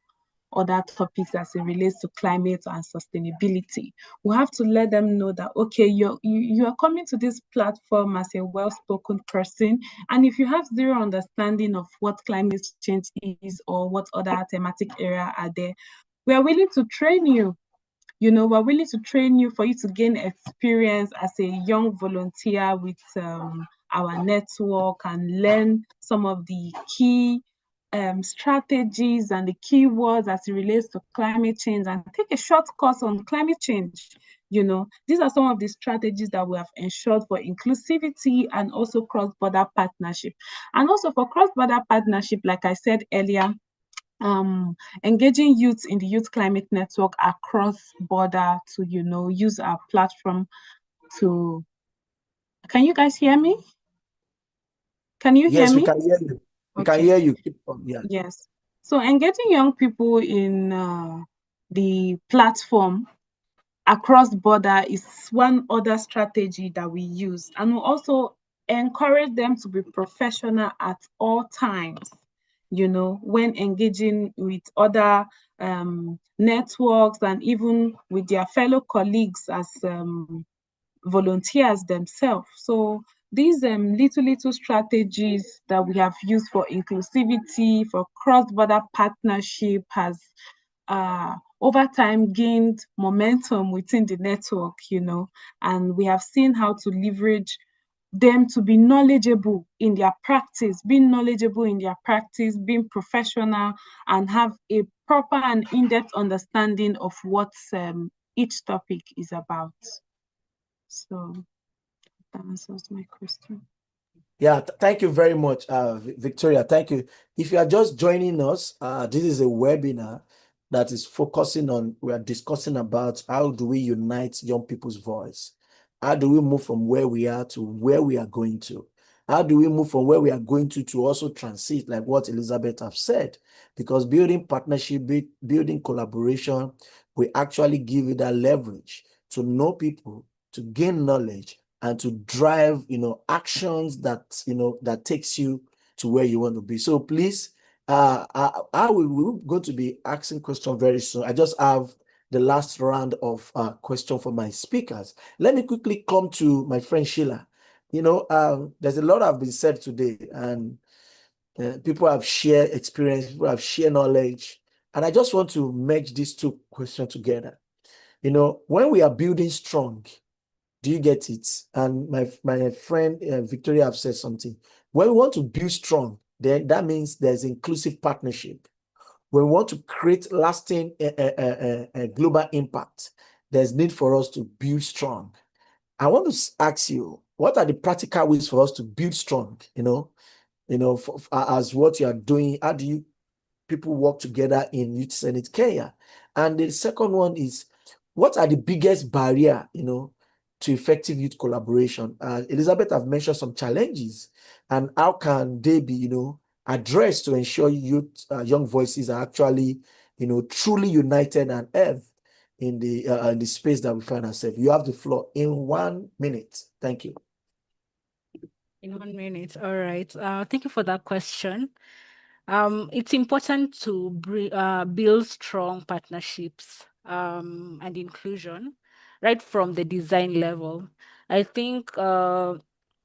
topics as it relates to climate and sustainability. We have to let them know that, okay, you are coming to this platform as a well-spoken person, and if you have zero understanding of what climate change is or what other thematic area are there, we are willing to train you. We're willing to train you for you to gain experience as a young volunteer with our network and learn some of the key strategies and the keywords as it relates to climate change, and take a short course on climate change. These are some of the strategies that we have ensured for inclusivity and also cross-border partnership. And also for cross-border partnership, like I said earlier, engaging youth in the Youth Climate Network across border to, use our platform to... Can you guys hear me? Can you hear Yes, we me? can hear you. We can Okay. hear you. Keep on, yeah. Yes. So engaging young people in the platform across border is one other strategy that we use, and we also encourage them to be professional at all times, when engaging with other networks and even with their fellow colleagues as volunteers themselves. So these little strategies that we have used for inclusivity, for cross-border partnership has over time gained momentum within the network, and we have seen how to leverage them to be knowledgeable in their practice, being being professional, and have a proper and in-depth understanding of what each topic is about. So that answers my question. Yeah, thank you very much, Victoria. Thank you. If you are just joining us, this is a webinar that is focusing on, we are discussing about how do we unite young people's voice? How do we move from where we are to where we are going to? How do we move from where we are going to also transit, like what Elizabeth have said? Because building partnership, building collaboration, we actually give you that leverage to know people, to gain knowledge, and to drive, actions that, that takes you to where you want to be. So please, we're going to be asking questions very soon. I just have the last round of question for my speakers. Let me quickly come to my friend Sheila. There's a lot have been said today, and people have shared experience, people have shared knowledge, and I just want to merge these two questions together. When we are building strong, do you get it? And my friend Victoria have said something. When we want to build strong, then that means there's inclusive partnership. When we want to create lasting global impact, there's need for us to build strong. I want to ask you, what are the practical ways for us to build strong? As what you are doing, how do you people work together in Youth Senate Kenya? And the second one is, what are the biggest barrier, to effective youth collaboration? Elizabeth have mentioned some challenges, and how can they be, addressed to ensure youth, young voices are actually, truly united and have in the space that we find ourselves. You have the floor in 1 minute. Thank you. In 1 minute. All right. Thank you for that question. It's important to build strong partnerships and inclusion right from the design level. I think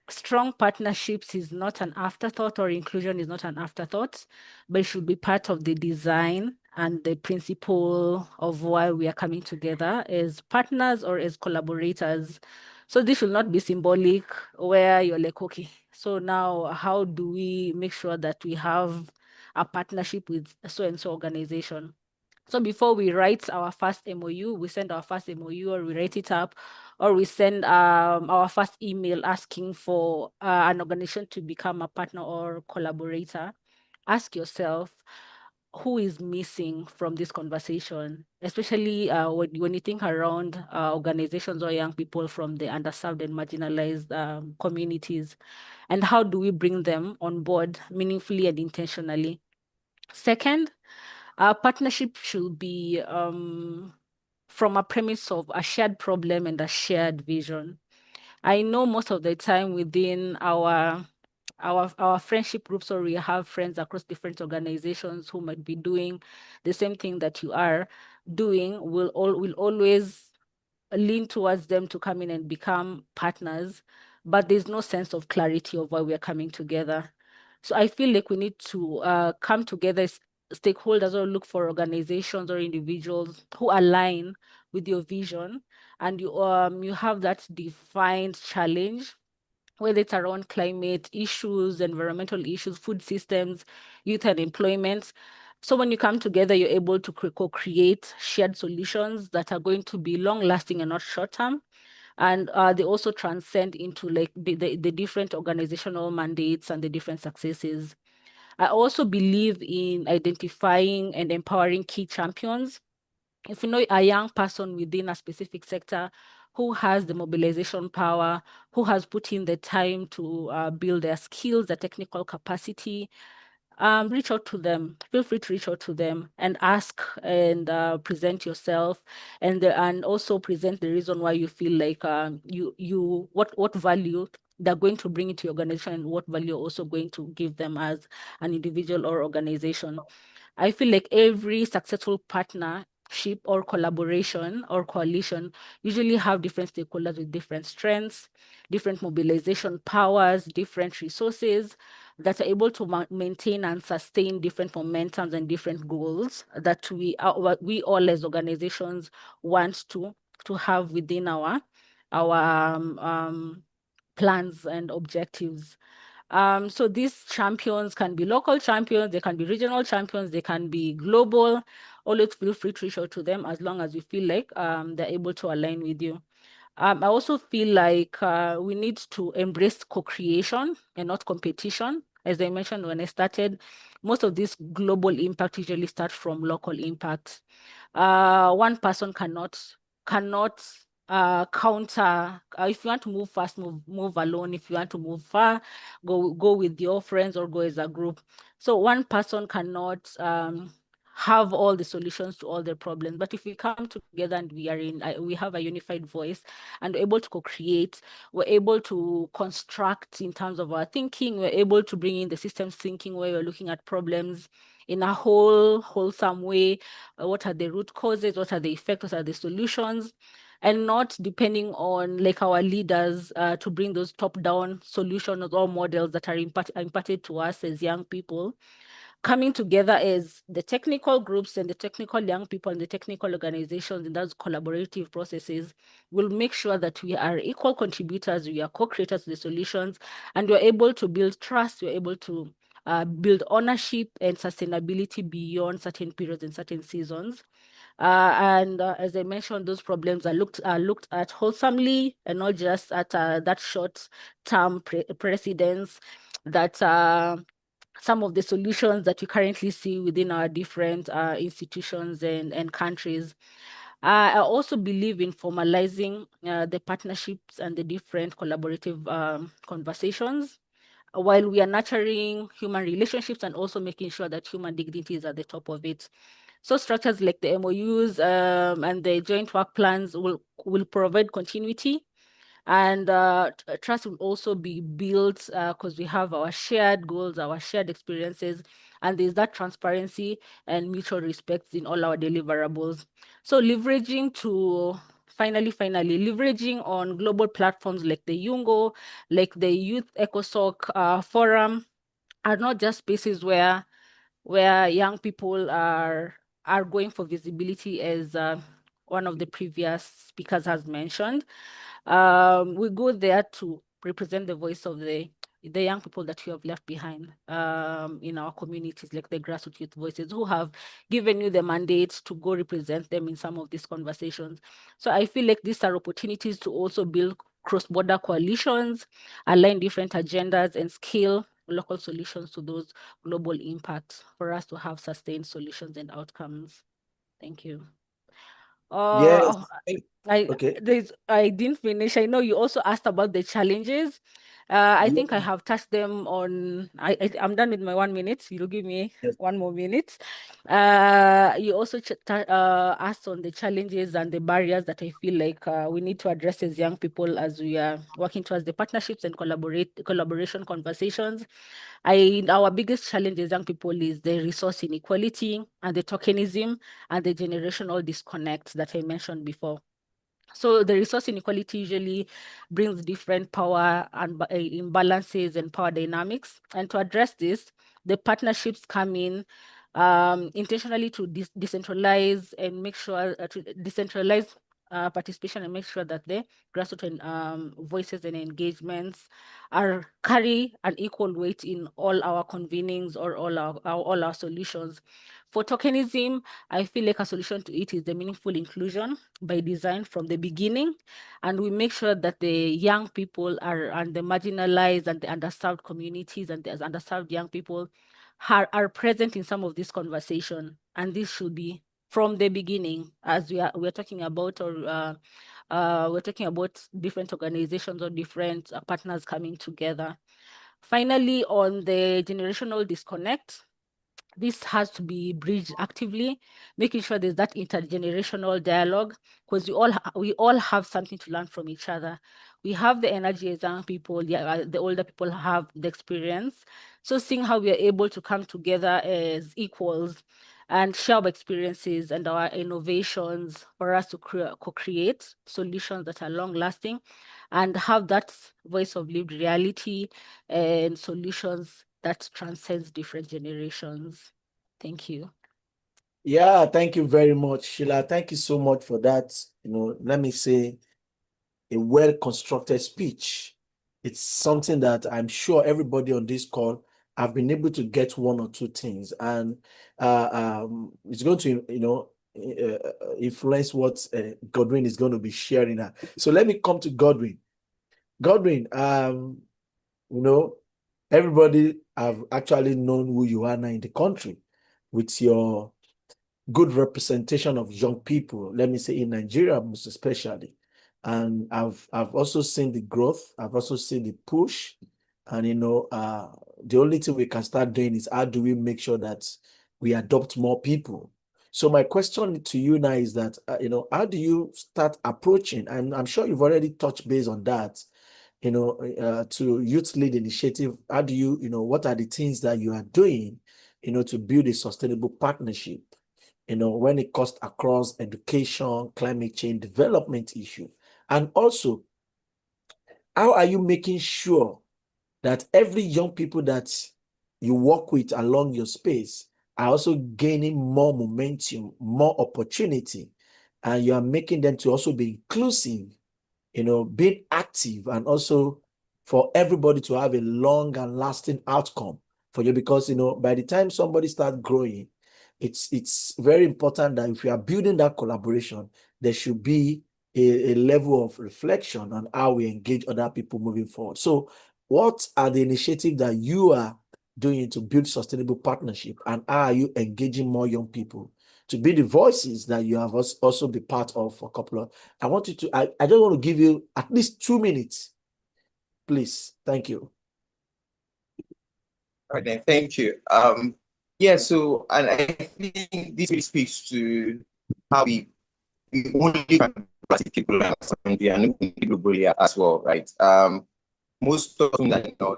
strong partnerships is not an afterthought, or inclusion is not an afterthought, but it should be part of the design and the principle of why we are coming together as partners or as collaborators. So this should not be symbolic where you're like, okay, so now how do we make sure that we have a partnership with so-and-so organization? So before we write our first MOU, we send our first MOU, or we write it up, or we send our first email asking for an organization to become a partner or collaborator. Ask yourself, who is missing from this conversation, especially when you think around organizations or young people from the underserved and marginalized communities, and how do we bring them on board meaningfully and intentionally? Second, our partnership should be from a premise of a shared problem and a shared vision. I know most of the time within our friendship groups, or we have friends across different organizations who might be doing the same thing that you are doing, will always lean towards them to come in and become partners, but there's no sense of clarity of why we're coming together. So I feel like we need to come together as stakeholders, or look for organizations or individuals who align with your vision, and you have that defined challenge, whether it's around climate issues, environmental issues, food systems, youth and employment. So when you come together, you're able to co-create shared solutions that are going to be long-lasting and not short-term. And they also transcend into like the different organizational mandates and the different successes. I also believe in identifying and empowering key champions. If you know a young person within a specific sector who has the mobilization power, who has put in the time to build their skills, their technical capacity, reach out to them. Feel free to reach out to them and ask and present yourself, and also present the reason why you feel like what value they're going to bring into your organization, and what value you're also going to give them as an individual or organization. I feel like every successful partnership or collaboration or coalition usually have different stakeholders with different strengths, different mobilization powers, different resources that are able to maintain and sustain different momentums and different goals that we all as organizations want to have within our plans and objectives. So these champions can be local champions, they can be regional champions, they can be global. Always feel free to reach out to them as long as you feel like they're able to align with you. I also feel like we need to embrace co-creation and not competition. As I mentioned when I started, most of this global impact usually start from local impact. One person cannot counter. If you want to move fast, move alone. If you want to move far, go with your friends or go as a group. So one person cannot have all the solutions to all the problems. But if we come together and we have a unified voice and we're able to co-create, we're able to construct in terms of our thinking, we're able to bring in the systems thinking where we're looking at problems in a wholesome way. What are the root causes? What are the effects? What are the solutions? And not depending on like our leaders to bring those top-down solutions or models that are imparted to us as young people. Coming together as the technical groups and the technical young people and the technical organizations in those collaborative processes will make sure that we are equal contributors, we are co-creators of the solutions, and we're able to build trust, we're able to build ownership and sustainability beyond certain periods and certain seasons. And as I mentioned, those problems are looked at wholesomely and not just at that short-term precedence that some of the solutions that we currently see within our different institutions and countries. I also believe in formalizing the partnerships and the different collaborative conversations while we are nurturing human relationships and also making sure that human dignity is at the top of it. So structures like the MOUs and the joint work plans will provide continuity, and trust will also be built because we have our shared goals, our shared experiences, and there's that transparency and mutual respect in all our deliverables. So leveraging on global platforms like the Yungo, like the Youth ECOSOC Forum, are not just spaces where young people are going for visibility, as one of the previous speakers has mentioned. We go there to represent the voice of the young people that you have left behind in our communities, like the grassroots youth voices who have given you the mandate to go represent them in some of these conversations. So I feel like these are opportunities to also build cross-border coalitions, align different agendas, and scale local solutions to those global impacts for us to have sustained solutions and outcomes. Thank you. Yes. Okay. I didn't finish. I know you also asked about the challenges. I think I have touched them on. I'm done with my 1 minute. You'll give me 1 more minute. You also asked on the challenges and the barriers that I feel like we need to address as young people as we are working towards the partnerships and collaboration conversations. Our biggest challenge as young people is the resource inequality and the tokenism and the generational disconnects that I mentioned before. So the resource inequality usually brings different power and imbalances and power dynamics. And to address this, the partnerships come in intentionally to decentralize and make sure to decentralize participation and make sure that the grassroots voices and engagements carry an equal weight in all our convenings or all our solutions. For tokenism, I feel like a solution to it is the meaningful inclusion by design from the beginning, and we make sure that the young people and the marginalized and the underserved communities and the underserved young people are present in some of this conversation, and this should be from the beginning, as we're talking about, or we're talking about different organizations or different partners coming together. Finally, on the generational disconnect, this has to be bridged actively, making sure there's that intergenerational dialogue, because we all have something to learn from each other. We have the energy as young people, the older people have the experience. So seeing how we are able to come together as equals and share our experiences and our innovations for us to co-create solutions that are long-lasting and have that voice of lived reality and solutions that transcends different generations. Thank you. Yeah, thank you very much, Sheila. Thank you so much for that. Let me say, a well-constructed speech. It's something that I'm sure everybody on this call have been able to get one or two things, and it's going to, influence what Godwin is going to be sharing now. So let me come to Godwin. Godwin, everybody have actually known who you are now in the country with your good representation of young people, let me say in Nigeria most especially. And I've also seen the growth, I've also seen the push. And the only thing we can start doing is how do we make sure that we adopt more people? So my question to you now is that, how do you start approaching, and I'm sure you've already touched base on that, to youth lead initiative, how do you, what are the things that you are doing, to build a sustainable partnership, when it cuts across education, climate change, development issue? And also, how are you making sure that every young people that you work with along your space are also gaining more momentum, more opportunity, and you are making them to also be inclusive, being active, and also for everybody to have a long and lasting outcome for you? Because, by the time somebody starts growing, it's very important that if you are building that collaboration, there should be a level of reflection on how we engage other people moving forward. So what are the initiatives that you are doing to build sustainable partnership, and how are you engaging more young people to be the voices that you have also be part of for a couple of, I just want to give you at least 2 minutes, please. Thank you. All right, then, thank you. Yeah, so, and I think this really speaks to how we only can people and globally as well, right? Most of them,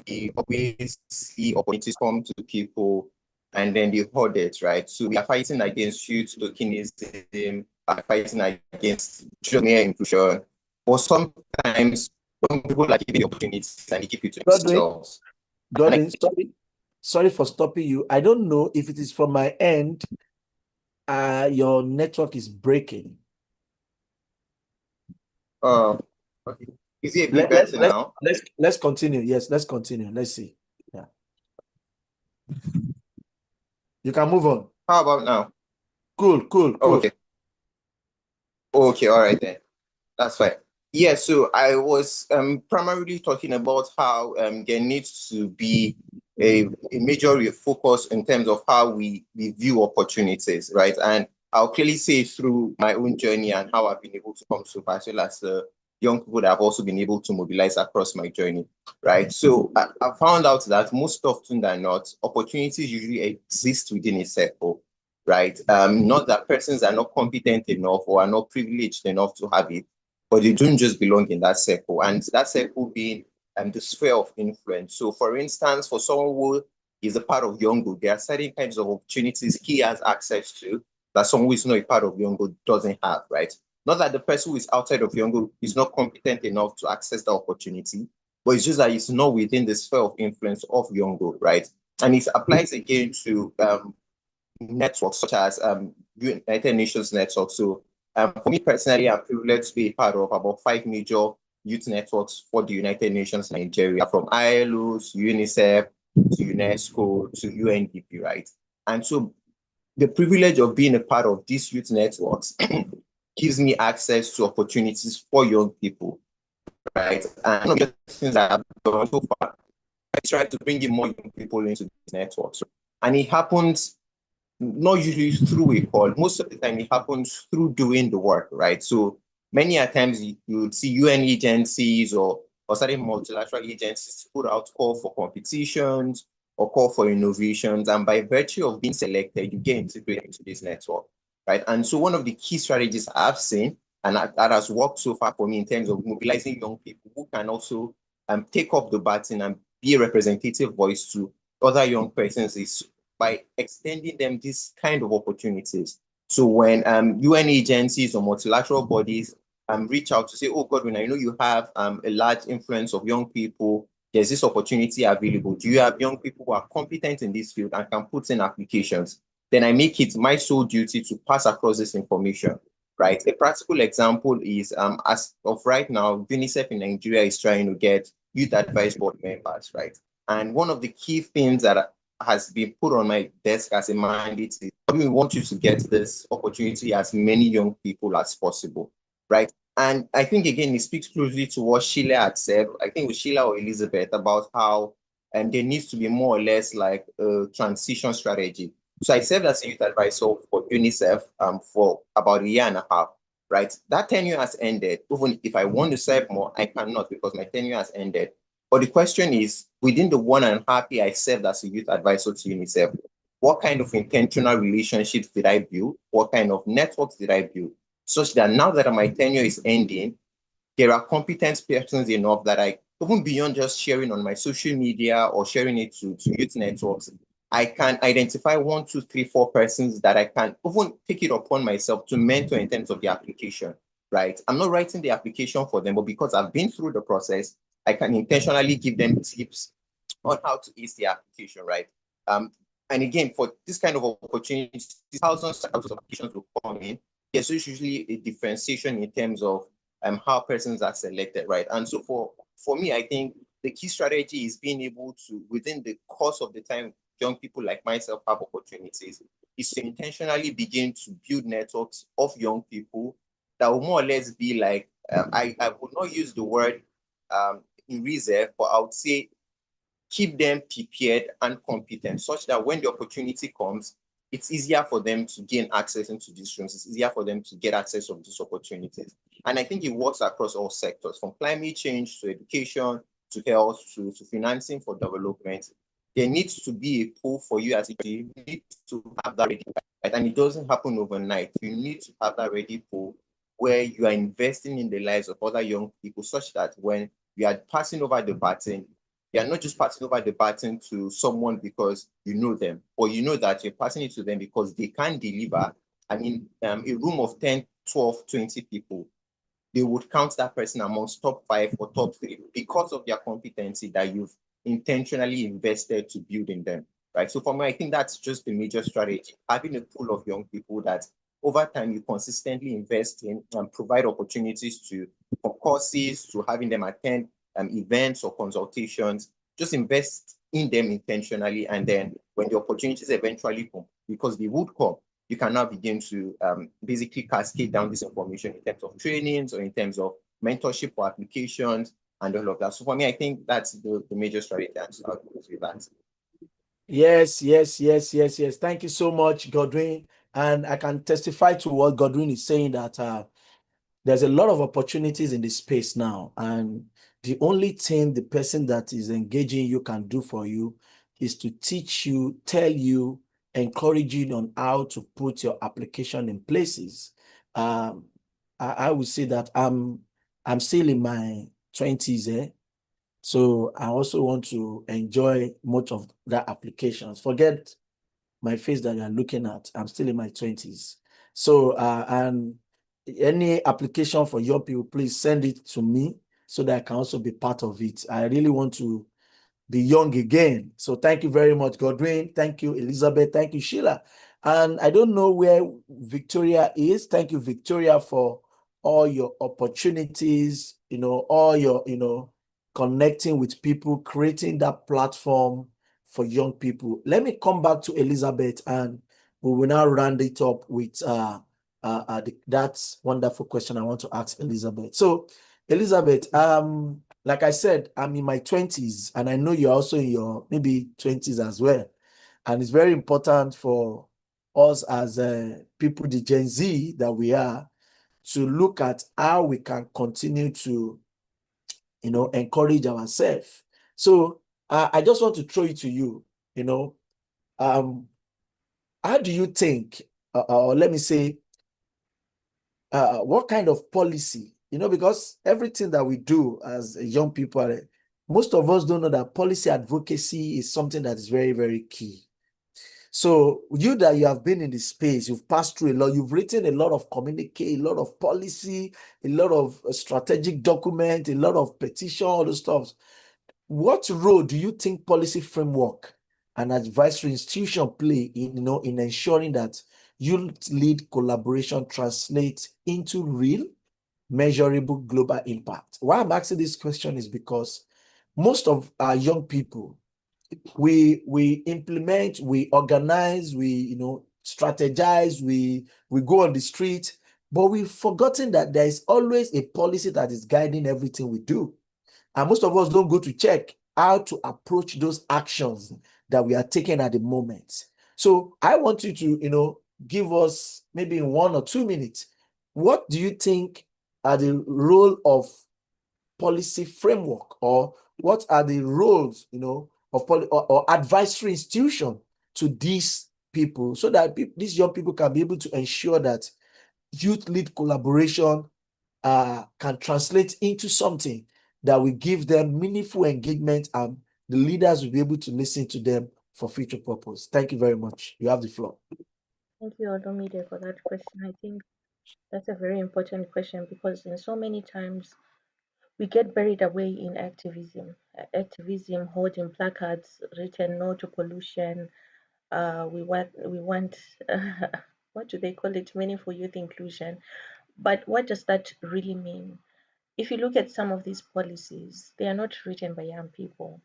they always see opportunities come to people and then they hoard it, right? So we are fighting against youth tokenism, fighting against mere inclusion, or sometimes when people like giving the opportunities and they keep it to themselves. Godwin, sorry for stopping you. I don't know if it is from my end. Your network is breaking. Okay. Is it a bit better now? Let's continue. Yes, let's continue. Let's see. Yeah. You can move on. How about now? Cool. Okay. Okay, all right then. That's fine. Yeah, so I was primarily talking about how there needs to be a major focus in terms of how we view opportunities, right? And I'll clearly say through my own journey and how I've been able to come so far, as well as the young people that have also been able to mobilize across my journey, right? So I found out that most often than not, opportunities usually exist within a circle, right? Not that persons are not competent enough or are not privileged enough to have it, but they don't just belong in that circle. And that circle being the sphere of influence. So for instance, for someone who is a part of Yongo, there are certain kinds of opportunities he has access to that someone who is not a part of Yongo doesn't have, right? Not that the person who is outside of Yongo is not competent enough to access the opportunity, but it's just that it's not within the sphere of influence of Yongo, right? And it applies again to networks such as United Nations network. So for me personally, I'm privileged to be a part of about 5 major youth networks for the United Nations Nigeria, from ILO to UNICEF to UNESCO to UNDP, right? And so the privilege of being a part of these youth networks gives me access to opportunities for young people, right? And one of the things that I've done so far, I try to bring in more young people into these networks. And it happens not usually through a call. Most of the time, it happens through doing the work, right? So many a times you would see UN agencies or certain multilateral agencies put out call for competitions or call for innovations. And by virtue of being selected, you get integrated into this network, right? And so one of the key strategies I've seen, and that has worked so far for me in terms of mobilizing young people who can also take up the baton and be a representative voice to other young persons, is by extending them these kind of opportunities. So when UN agencies or multilateral bodies reach out to say, oh, Godwin, I know you have a large influence of young people. There's this opportunity available. Do you have young people who are competent in this field and can put in applications? Then I make it my sole duty to pass across this information, right? A practical example is, as of right now, UNICEF in Nigeria is trying to get youth advice board members, right? And one of the key things that has been put on my desk as a mandate is, we want you to get this opportunity as many young people as possible, right? And I think, again, it speaks closely to what Sheila had said, I think with Sheila or Elizabeth, about how there needs to be more or less like a transition strategy. So I served as a youth advisor for UNICEF for about a year and a half, right? That tenure has ended. Even if I want to serve more, I cannot, because my tenure has ended. But the question is, within the 1.5 years I served as a youth advisor to UNICEF, what kind of intentional relationships did I build? What kind of networks did I build? Such that now that my tenure is ending, there are competent persons enough that I, even beyond just sharing on my social media or sharing it to youth networks, I can identify 1, 2, 3, 4 persons that I can even take it upon myself to mentor in terms of the application, right? I'm not writing the application for them, but because I've been through the process, I can intentionally give them tips on how to ease the application, right? And again, for this kind of opportunities, thousands of applications will come in. Yes, so it's usually a differentiation in terms of how persons are selected, right? And so for me, I think the key strategy is being able to, within the course of the time young people like myself have opportunities, is to intentionally begin to build networks of young people that will more or less be like, I would not use the word in reserve, but I would say keep them prepared and competent, such that when the opportunity comes, it's easier for them to gain access into these rooms. It's easier for them to get access to these opportunities. And I think it works across all sectors, from climate change to education, to health, to financing for development. There needs to be a pool for you as a team. You need to have that ready, right? And it doesn't happen overnight. You need to have that ready pool where you are investing in the lives of other young people, such that when you are passing over the baton, you're not just passing over the baton to someone because you know them, or you know that you're passing it to them because they can deliver. I mean, a room of 10, 12, 20 people, they would count that person amongst top 5 or top 3 because of their competency that you've intentionally invested to build in them, right? So for me, I think that's just the major strategy, having a pool of young people that over time you consistently invest in and provide opportunities to, for courses, to having them attend events or consultations. Just invest in them intentionally, and then when the opportunities eventually come, because they would come, you can now begin to basically cascade down this information in terms of trainings or in terms of mentorship for applications and all of that. So for me, I think that's the major strategy. I'll go with that. Yes, yes, yes, yes, yes. Thank you so much, Godwin. And I can testify to what Godwin is saying that there's a lot of opportunities in the space now. And the only thing the person that is engaging you can do for you is to teach you, tell you, encourage you on how to put your application in places. Um, I would say that I'm still in my 20s, eh? So I also want to enjoy much of that applications. Forget my face that you're looking at. I'm still in my 20s. So and any application for young people, please send it to me so that I can also be part of it. I really want to be young again. So thank you very much, Godwin. Thank you, Elizabeth. Thank you, Sheila. And I don't know where Victoria is. Thank you, Victoria, for all your opportunities, all your, connecting with people, creating that platform for young people. Let me come back to Elizabeth and we will now round it up with that's wonderful question I want to ask Elizabeth. So, Elizabeth, like I said, I'm in my 20s, and I know you're also in your maybe 20s as well. And it's very important for us as people, the Gen Z that we are, to look at how we can continue to, encourage ourselves. So I just want to throw it to you, um, how do you think, or let me say, what kind of policy, because everything that we do as young people, most of us don't know that policy advocacy is something that is very, very key. So you that you have been in the space, you've passed through a lot, you've written a lot of communique, a lot of policy, a lot of strategic document, a lot of petition, all those stuff. What role do you think policy framework and advisory institution play in ensuring that youth-led collaboration translates into real, measurable global impact? Why I'm asking this question is because most of our young people, we implement, we organize, we strategize, we go on the street, but we've forgotten that there is always a policy that is guiding everything we do. And most of us don't go to check how to approach those actions that we are taking at the moment. So I want you to, give us maybe in 1 or 2 minutes, what do you think are the role of policy framework, or what are the roles, of or advisory institution to these people, so that these young people can be able to ensure that youth-led collaboration can translate into something that will give them meaningful engagement, and the leaders will be able to listen to them for future purpose. Thank you very much. You have the floor. Thank you, Odomide, for that question. I think that's a very important question because in so many times we get buried away in activism. Activism, holding placards written "No to pollution." We want what do they call it? Meaningful youth inclusion. But what does that really mean? If you look at some of these policies, they are not written by young people,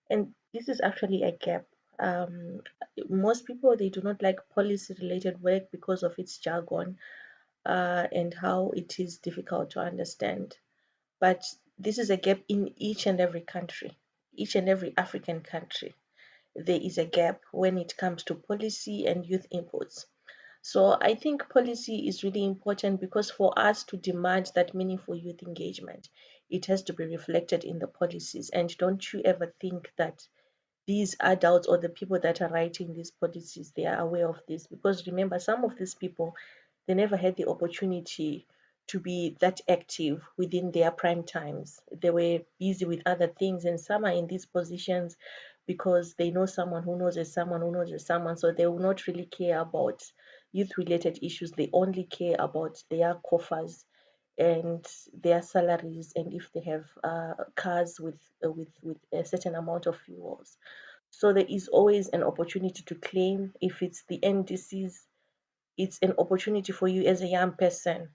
and this is actually a gap. Um, Most people they do not like policy related work because of its jargon and how it is difficult to understand. But this is a gap in each and every country, each and every African country. There is a gap when it comes to policy and youth inputs. So I think policy is really important because for us to demand that meaningful youth engagement, it has to be reflected in the policies. And don't you ever think that these adults or the people that are writing these policies they are aware of this, because remember some of these people they never had the opportunity to be that active within their prime times. They were busy with other things, and some are in these positions because they know someone who knows a someone who knows a someone, so they will not really care about youth related issues. They only care about their coffers and their salaries, and if they have cars with a certain amount of fuels. So there is always an opportunity to claim. If it's the NDCs, it's an opportunity for you as a young person.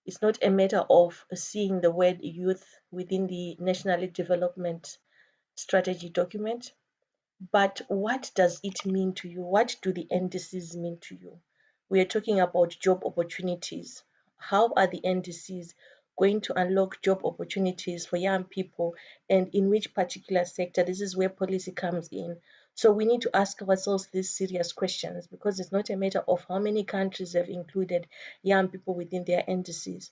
It's not a matter of seeing the word youth within the National Development Strategy document, but what does it mean to you? What do the NDCs mean to you? We are talking about job opportunities. How are the NDCs going to unlock job opportunities for young people, and in which particular sector? This is where policy comes in. So we need to ask ourselves these serious questions, because it's not a matter of how many countries have included young people within their NDCs.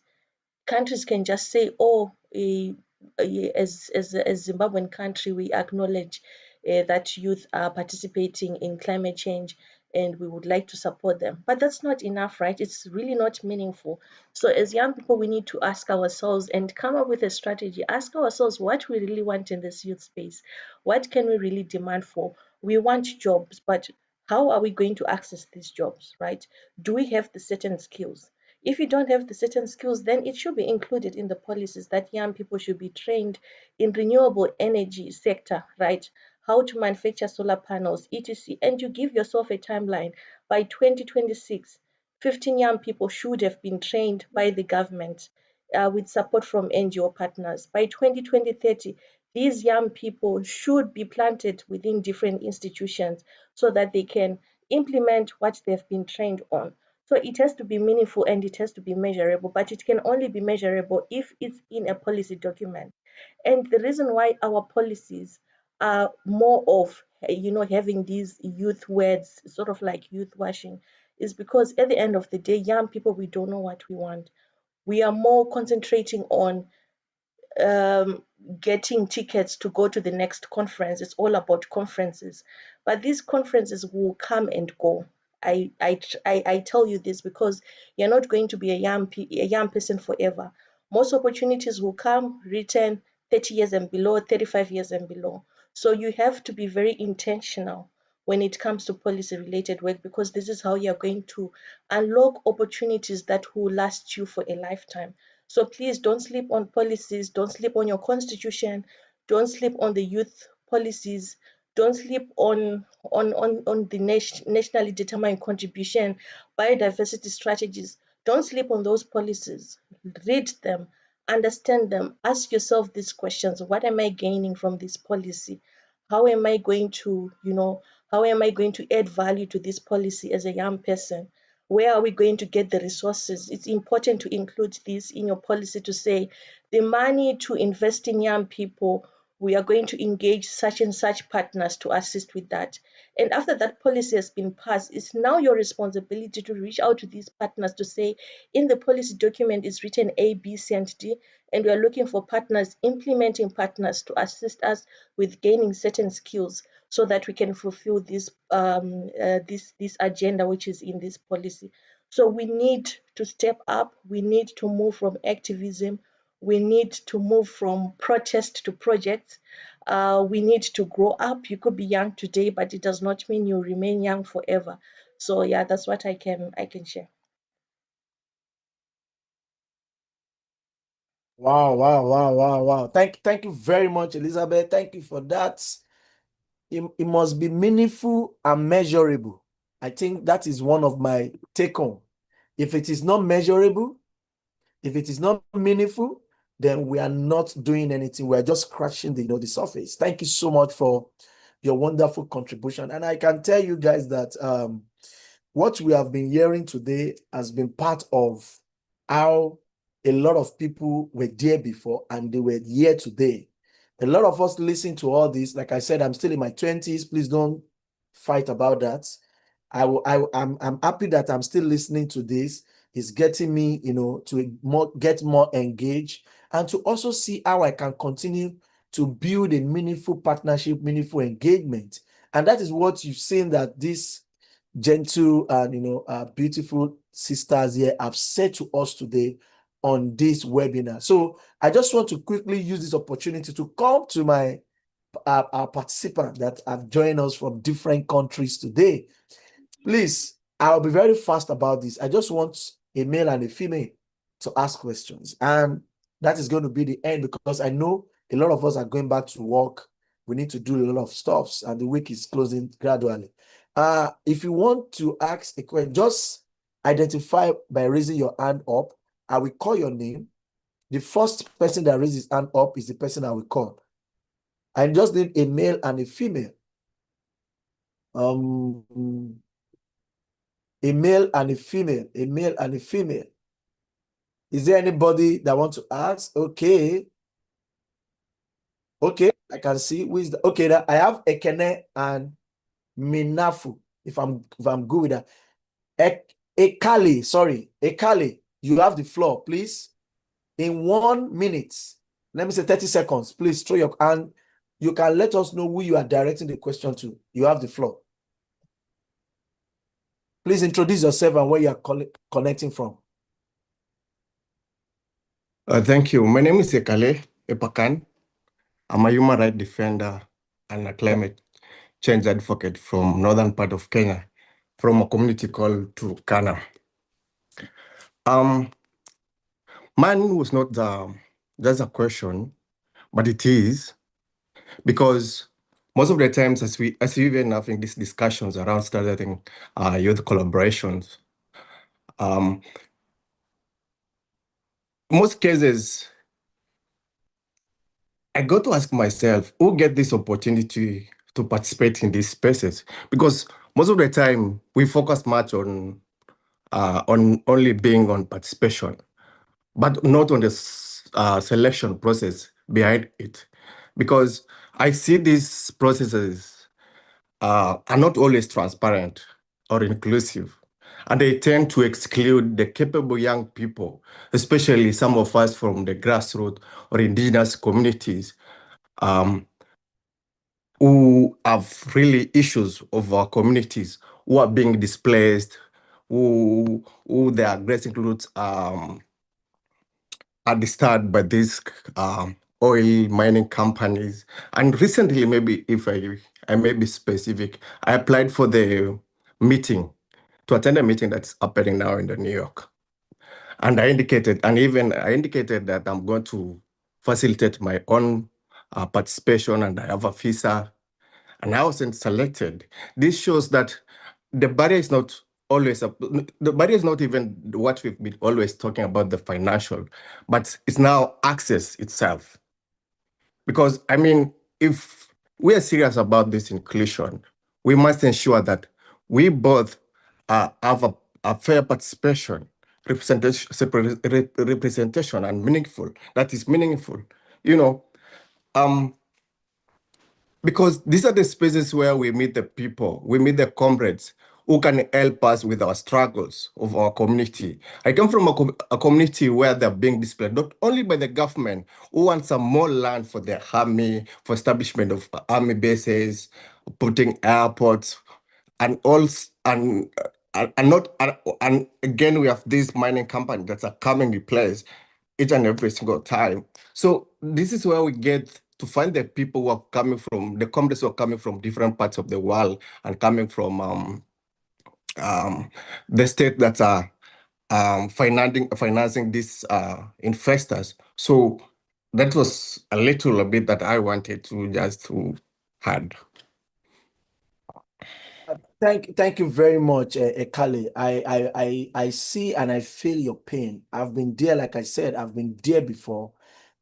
Countries can just say, oh, as a Zimbabwean country, we acknowledge that youth are participating in climate change and we would like to support them. But that's not enough, right? It's really not meaningful. So as young people, we need to ask ourselves and come up with a strategy. Ask ourselves what we really want in this youth space. What can we really demand for? We want jobs, but how are we going to access these jobs, right? Do we have the certain skills? If you don't have the certain skills, then it should be included in the policies that young people should be trained in renewable energy sector, right? How to manufacture solar panels, etc. And you give yourself a timeline. By 2026, 15 young people should have been trained by the government with support from NGO partners. By 2030, these young people should be planted within different institutions so that they can implement what they've been trained on. So it has to be meaningful and it has to be measurable, but it can only be measurable if it's in a policy document. And the reason why our policies are more of, having these youth words, sort of like youth washing, is because at the end of the day, young people, we don't know what we want. We are more concentrating on um, getting tickets to go to the next conference. It's all about conferences, but these conferences will come and go. I tell you this because you're not going to be a young person forever. Most opportunities will come, return 30 years and below, 35 years and below. So you have to be very intentional when it comes to policy related work, because this is how you're going to unlock opportunities that will last you for a lifetime. So please don't sleep on policies, don't sleep on your constitution, don't sleep on the youth policies, don't sleep on the nationally determined contribution, biodiversity strategies. Don't sleep on those policies. Read them, understand them, ask yourself these questions. What am I gaining from this policy? How am I going to, how am I going to add value to this policy as a young person? Where are we going to get the resources? It's important to include this in your policy to say the money to invest in young people, we are going to engage such and such partners to assist with that. And after that policy has been passed, it's now your responsibility to reach out to these partners to say, in the policy document is written A, B, C, and D, and we are looking for partners, implementing partners to assist us with gaining certain skills so that we can fulfill this agenda which is in this policy. So we need to step up. We need to move from activism. We need to move from protest to projects. We need to grow up. You could be young today, but it does not mean you remain young forever. So yeah, that's what I can share. Wow, wow, wow, wow, wow. Thank you very much, Elizabeth. Thank you for that. It must be meaningful and measurable. I think that is one of my take home. If it is not measurable, if it is not meaningful, then we are not doing anything. We are just scratching the surface. Thank you so much for your wonderful contribution. And I can tell you guys that what we have been hearing today has been part of how a lot of people were there before and they were here today. A lot of us listen to all this. Like I said, I'm still in my 20s. Please don't fight about that. I'm happy that I'm still listening to this. It's getting me, to get more engaged and to also see how I can continue to build a meaningful partnership, meaningful engagement. And that is what you've seen that this gentle and beautiful sisters here have said to us today on this webinar. So I just want to quickly use this opportunity to come to my our participants that have joined us from different countries today. Please, I'll be very fast about this. I just want a male and a female to ask questions. And that is going to be the end because I know a lot of us are going back to work. We need to do a lot of stuffs and the week is closing gradually. If you want to ask a question, just identify by raising your hand up. I will call your name. The first person that raises his hand up is the person I will call. I just need a male and a female. A male and a female, a male and a female. Is there anybody that wants to ask? Okay. Okay, I can see who is the, okay, I have Ekene and Minafu, if I'm good with that. Ekali, you have the floor, please. In 1 minute, let me say 30 seconds, please throw your hand. You can let us know who you are directing the question to. You have the floor. Please introduce yourself and where you are connecting from. Thank you. My name is Ekale Epakan. I'm a human rights defender and a climate change advocate from northern part of Kenya, from a community called Turkana. Mine was not just a question, but it is because most of the times as we even having these discussions around starting youth collaborations, most cases I got to ask myself, who get this opportunity to participate in these spaces? Because most of the time we focus much on only being on participation, but not on the selection process behind it. Because I see these processes are not always transparent or inclusive, and they tend to exclude the capable young people, especially some of us from the grassroots or indigenous communities, who have really issues of our communities, who are being displaced, who their aggressive roots are disturbed by these oil mining companies. And recently, maybe if I may be specific, I applied for the meeting, to attend a meeting that's happening now in New York. And I indicated that I'm going to facilitate my own participation, and I have a visa, and I wasn't selected. This shows that the barrier is not always the barrier is not even what we've been always talking about, the financial, but it's now access itself. Because I mean, if we are serious about this inclusion, we must ensure that we both have a fair participation, representation, and meaningful. That is meaningful, you know. Because these are the spaces where we meet the people, we meet the comrades who can help us with our struggles of our community. I come from a community where they're being displaced, not only by the government, who want some more land for their army, for establishment of army bases, putting airports, and all, and not, and again, we have these mining companies that are coming in place each and every single time. So this is where we get to find the people who are coming from, the communities who are coming from different parts of the world and coming from the state that are financing these investors. So that was a little bit that I wanted to just to add. Thank you very much, Ekale. I see and I feel your pain. I've been there, like I said, I've been there before,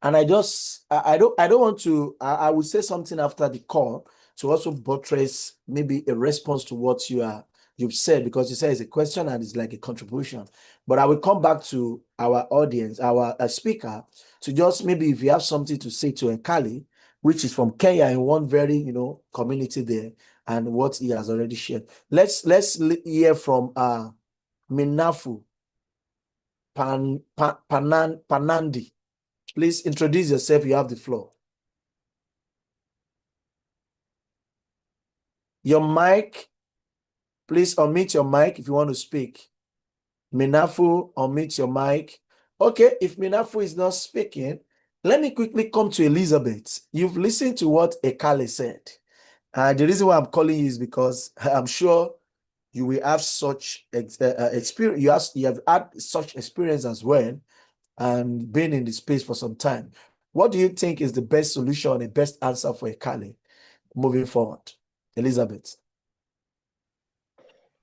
and I don't want to. I will say something after the call to also buttress maybe a response to what you've said, because you said it's a question and it's like a contribution. But I will come back to our audience, our speaker, to just maybe if you have something to say to Ekale, which is from Kenya in one very community there, and what he has already shared. Let's hear from Minafu Panandi. Please introduce yourself. You have the floor. Your mic, please unmute your mic if you want to speak. Minafu, unmute your mic. Okay, if Minafu is not speaking, let me quickly come to Elizabeth. You've listened to what Ekale said. The reason why I'm calling you is because I'm sure you will have such experience. You have had such experience as well, and been in the space for some time. What do you think is the best solution, the best answer for Ekale moving forward? Elizabeth.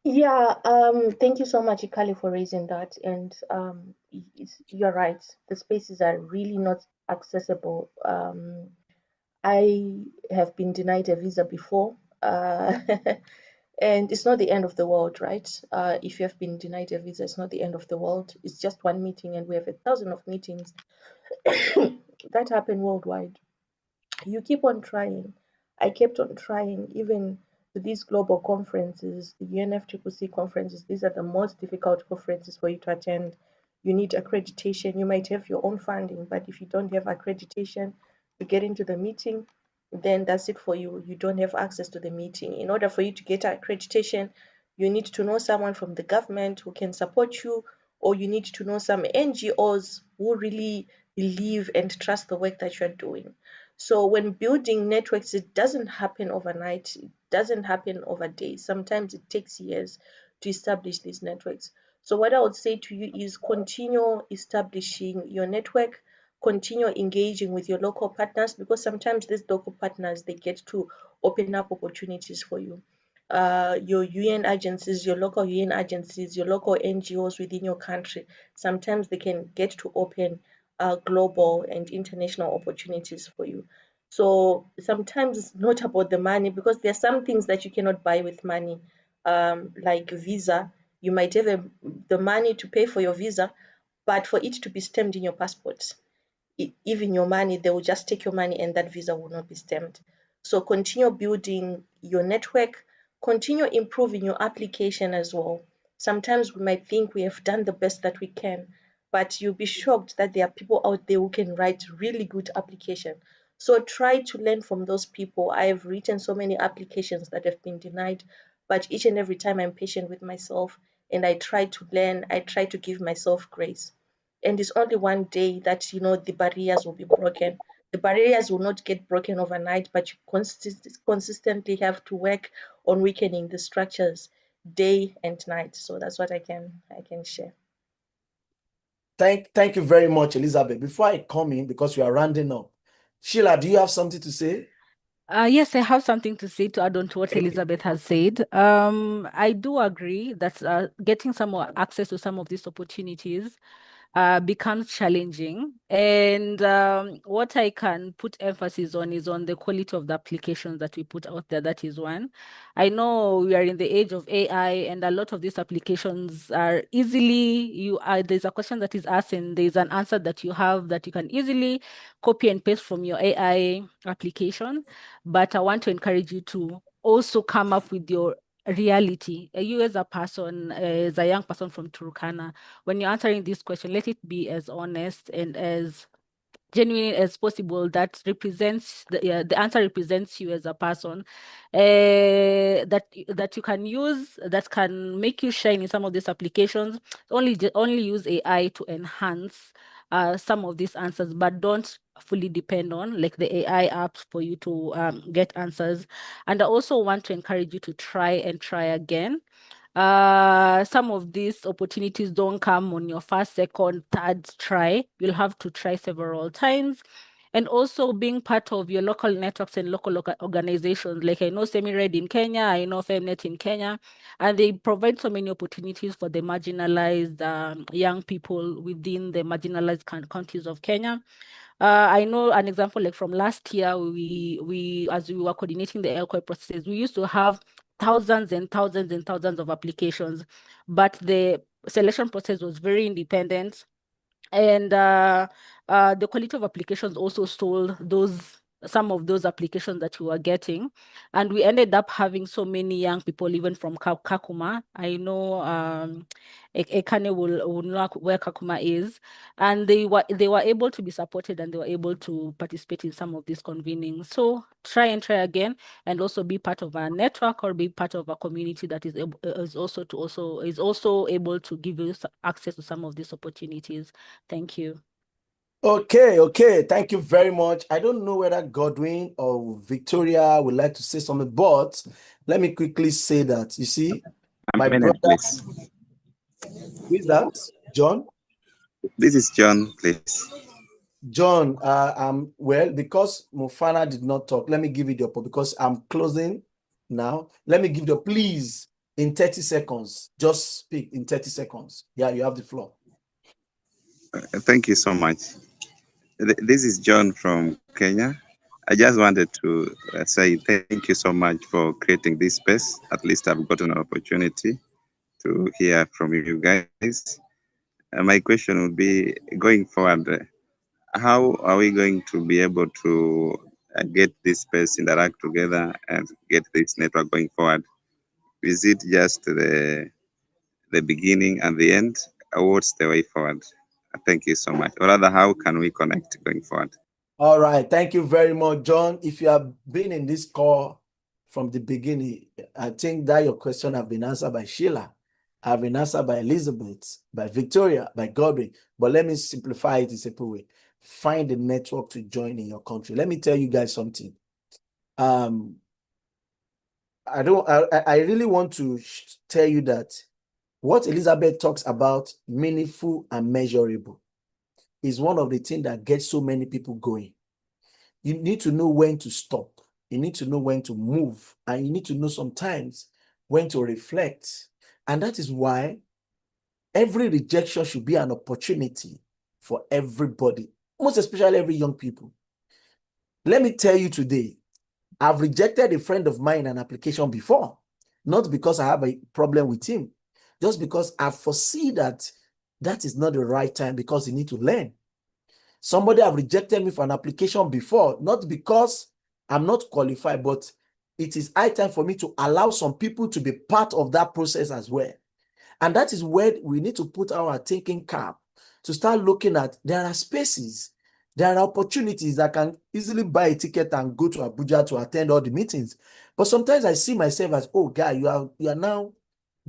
Yeah, thank you so much, Ikali, for raising that. And you're right, the spaces are really not accessible. I have been denied a visa before, and it's not the end of the world, right? If you have been denied a visa, it's not the end of the world. It's just one meeting, and we have 1,000 of meetings that happen worldwide. You keep on trying. I kept on trying, even to these global conferences, the UNFCCC conferences, these are the most difficult conferences for you to attend. You need accreditation. You might have your own funding, but if you don't have accreditation to get into the meeting, then that's it for you. You don't have access to the meeting. In order for you to get accreditation, you need to know someone from the government who can support you, or you need to know some NGOs who really believe and trust the work that you're doing. So when building networks, it doesn't happen overnight. It doesn't happen over days. Sometimes it takes years to establish these networks. So what I would say to you is continue establishing your network, continue engaging with your local partners, because sometimes these local partners, they get to open up opportunities for you. Your UN agencies, your local UN agencies, your local NGOs within your country, sometimes they can get to open global and international opportunities for you. So sometimes it's not about the money, because there are some things that you cannot buy with money, like visa. You might have the money to pay for your visa, but for it to be stamped in your passport, even your money, they will just take your money and that visa will not be stamped. So continue building your network, continue improving your application as well. Sometimes we might think we have done the best that we can, but you'll be shocked that there are people out there who can write really good application. So try to learn from those people. I have written so many applications that have been denied, but each and every time I'm patient with myself and I try to learn, I try to give myself grace. And it's only one day that the barriers will be broken. The barriers will not get broken overnight, but you consistently have to work on weakening the structures day and night. So that's what I can share. Thank you very much, Elizabeth. Before I come in, because we are rounding up, Sheila, do you have something to say? Yes, I have something to say to add on to what Elizabeth has said. I do agree that getting some more access to some of these opportunities becomes challenging. And what I can put emphasis on is on the quality of the applications that we put out there. That is one. I know we are in the age of AI, and a lot of these applications are there's a question that is asked, and there's an answer that you have that you can easily copy and paste from your AI application. But I want to encourage you to also come up with your reality. You as a person, as a young person from Turkana, when you're answering this question, let it be as honest and as genuine as possible. That represents the answer represents you as a person, that you can use, that can make you shine in some of these applications. Only use AI to enhance some of these answers, but don't fully depend on like the AI apps for you to get answers. And I also want to encourage you to try and try again. Some of these opportunities don't come on your first, second, third try. You'll have to try several times. And also being part of your local networks and local organizations. Like I know SemiRed in Kenya, I know Femnet in Kenya, and they provide so many opportunities for the marginalized young people within the marginalized counties of Kenya. I know an example, like from last year, we as we were coordinating the LCOI processes, we used to have thousands and thousands and thousands of applications, but the selection process was very independent, and the quality of applications also stole some of those applications that we were getting, and we ended up having so many young people even from Kakuma. I know Ekane will know where Kakuma is, and they were able to be supported, and they were able to participate in some of these convenings. So try and try again, and also be part of a network or be part of a community that is also able to give you access to some of these opportunities. Thank you. Okay. Thank you very much. I don't know whether Godwin or Victoria would like to say something, but let me quickly say that, you see, my brother, please. who is that? John? This is John, please. John, well, because Mufana did not talk, let me give you the opportunity, because I'm closing now. Let me give the, please, in 30 seconds, just speak in 30 seconds. Yeah, you have the floor. Thank you so much. This is John from Kenya. I just wanted to say thank you so much for creating this space. At least I've gotten an opportunity to hear from you guys. My question would be, going forward, how are we going to be able to get this space, interact together, and get this network going forward? Is it just the beginning and the end? What's the way forward? Thank you so much. Or rather, how can we connect going forward? All right. Thank you very much, John. If you have been in this call from the beginning, I think that your question have been answered by Sheila, have been answered by Elizabeth, by Victoria, by Godwin. But let me simplify it in a simple way. Find a network to join in your country. Let me tell you guys something. I really want to tell you that what Elizabeth talks about, meaningful and measurable, is one of the things that gets so many people going. You need to know when to stop. You need to know when to move. And you need to know sometimes when to reflect. And that is why every rejection should be an opportunity for everybody, most especially every young people. Let me tell you today, I've rejected a friend of mine an application before, not because I have a problem with him, just because I foresee that that is not the right time because you need to learn. Somebody have rejected me for an application before, not because I'm not qualified, but it is high time for me to allow some people to be part of that process as well. And that is where we need to put our thinking cap to start looking at there are spaces, there are opportunities that can easily buy a ticket and go to Abuja to attend all the meetings. But sometimes I see myself as, oh, guy, you are now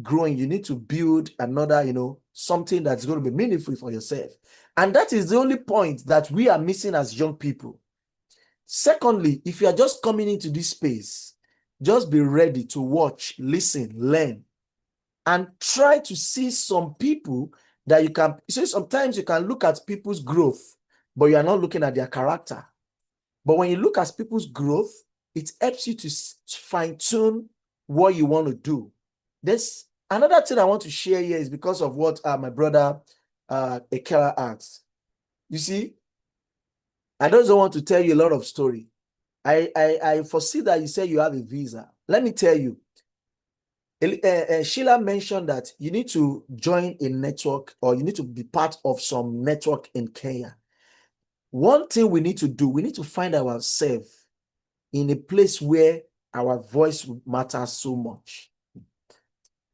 growing. You need to build another, something that's going to be meaningful for yourself. And that is the only point that we are missing as young people. Secondly, if you are just coming into this space, just be ready to watch, listen, learn, and try to see some people that you can. So sometimes you can look at people's growth, but you are not looking at their character. But when you look at people's growth, it helps you to fine-tune what you want to do. There's another thing I want to share here is because of what my brother Ekela asked. You see, I don't want to tell you a lot of story. I foresee that you say you have a visa. Let me tell you, Sheila mentioned that you need to join a network or you need to be part of some network in Kenya. One thing we need to do, we need to find ourselves in a place where our voice matters so much.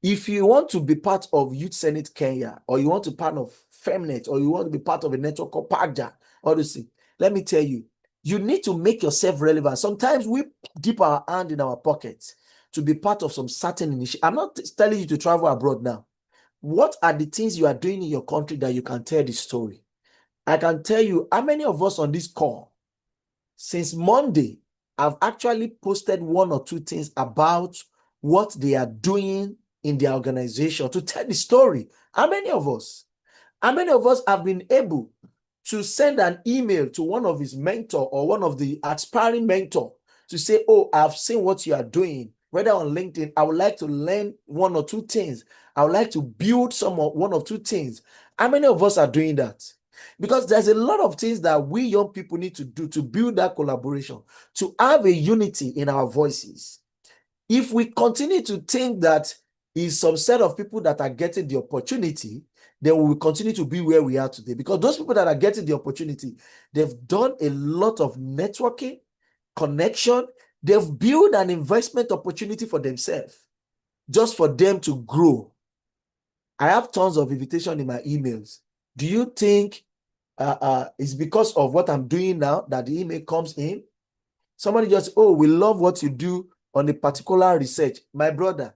If you want to be part of Youth Senate Kenya, or you want to be part of Femnet, or you want to be part of a network called PAGA, honestly, let me tell you, you need to make yourself relevant. Sometimes we dip our hand in our pockets to be part of some certain initiative. I'm not telling you to travel abroad now. What are the things you are doing in your country that you can tell the story? I can tell you how many of us on this call, since Monday, I've actually posted one or two things about what they are doing in their organization to tell the story. How many of us have been able to send an email to one of his mentor or one of the aspiring mentor to say, oh, I've seen what you are doing, whether on LinkedIn, I would like to learn one or two things. I would like to build one or two things. How many of us are doing that? Because there's a lot of things that we young people need to do to build that collaboration, to have a unity in our voices. If we continue to think that is some set of people that are getting the opportunity, then we will continue to be where we are today. Because those people that are getting the opportunity, they've done a lot of networking, connection. They've built an investment opportunity for themselves, just for them to grow. I have tons of invitation in my emails. Do you think it's because of what I'm doing now that the email comes in? Somebody just, oh, we love what you do on a particular research. My brother,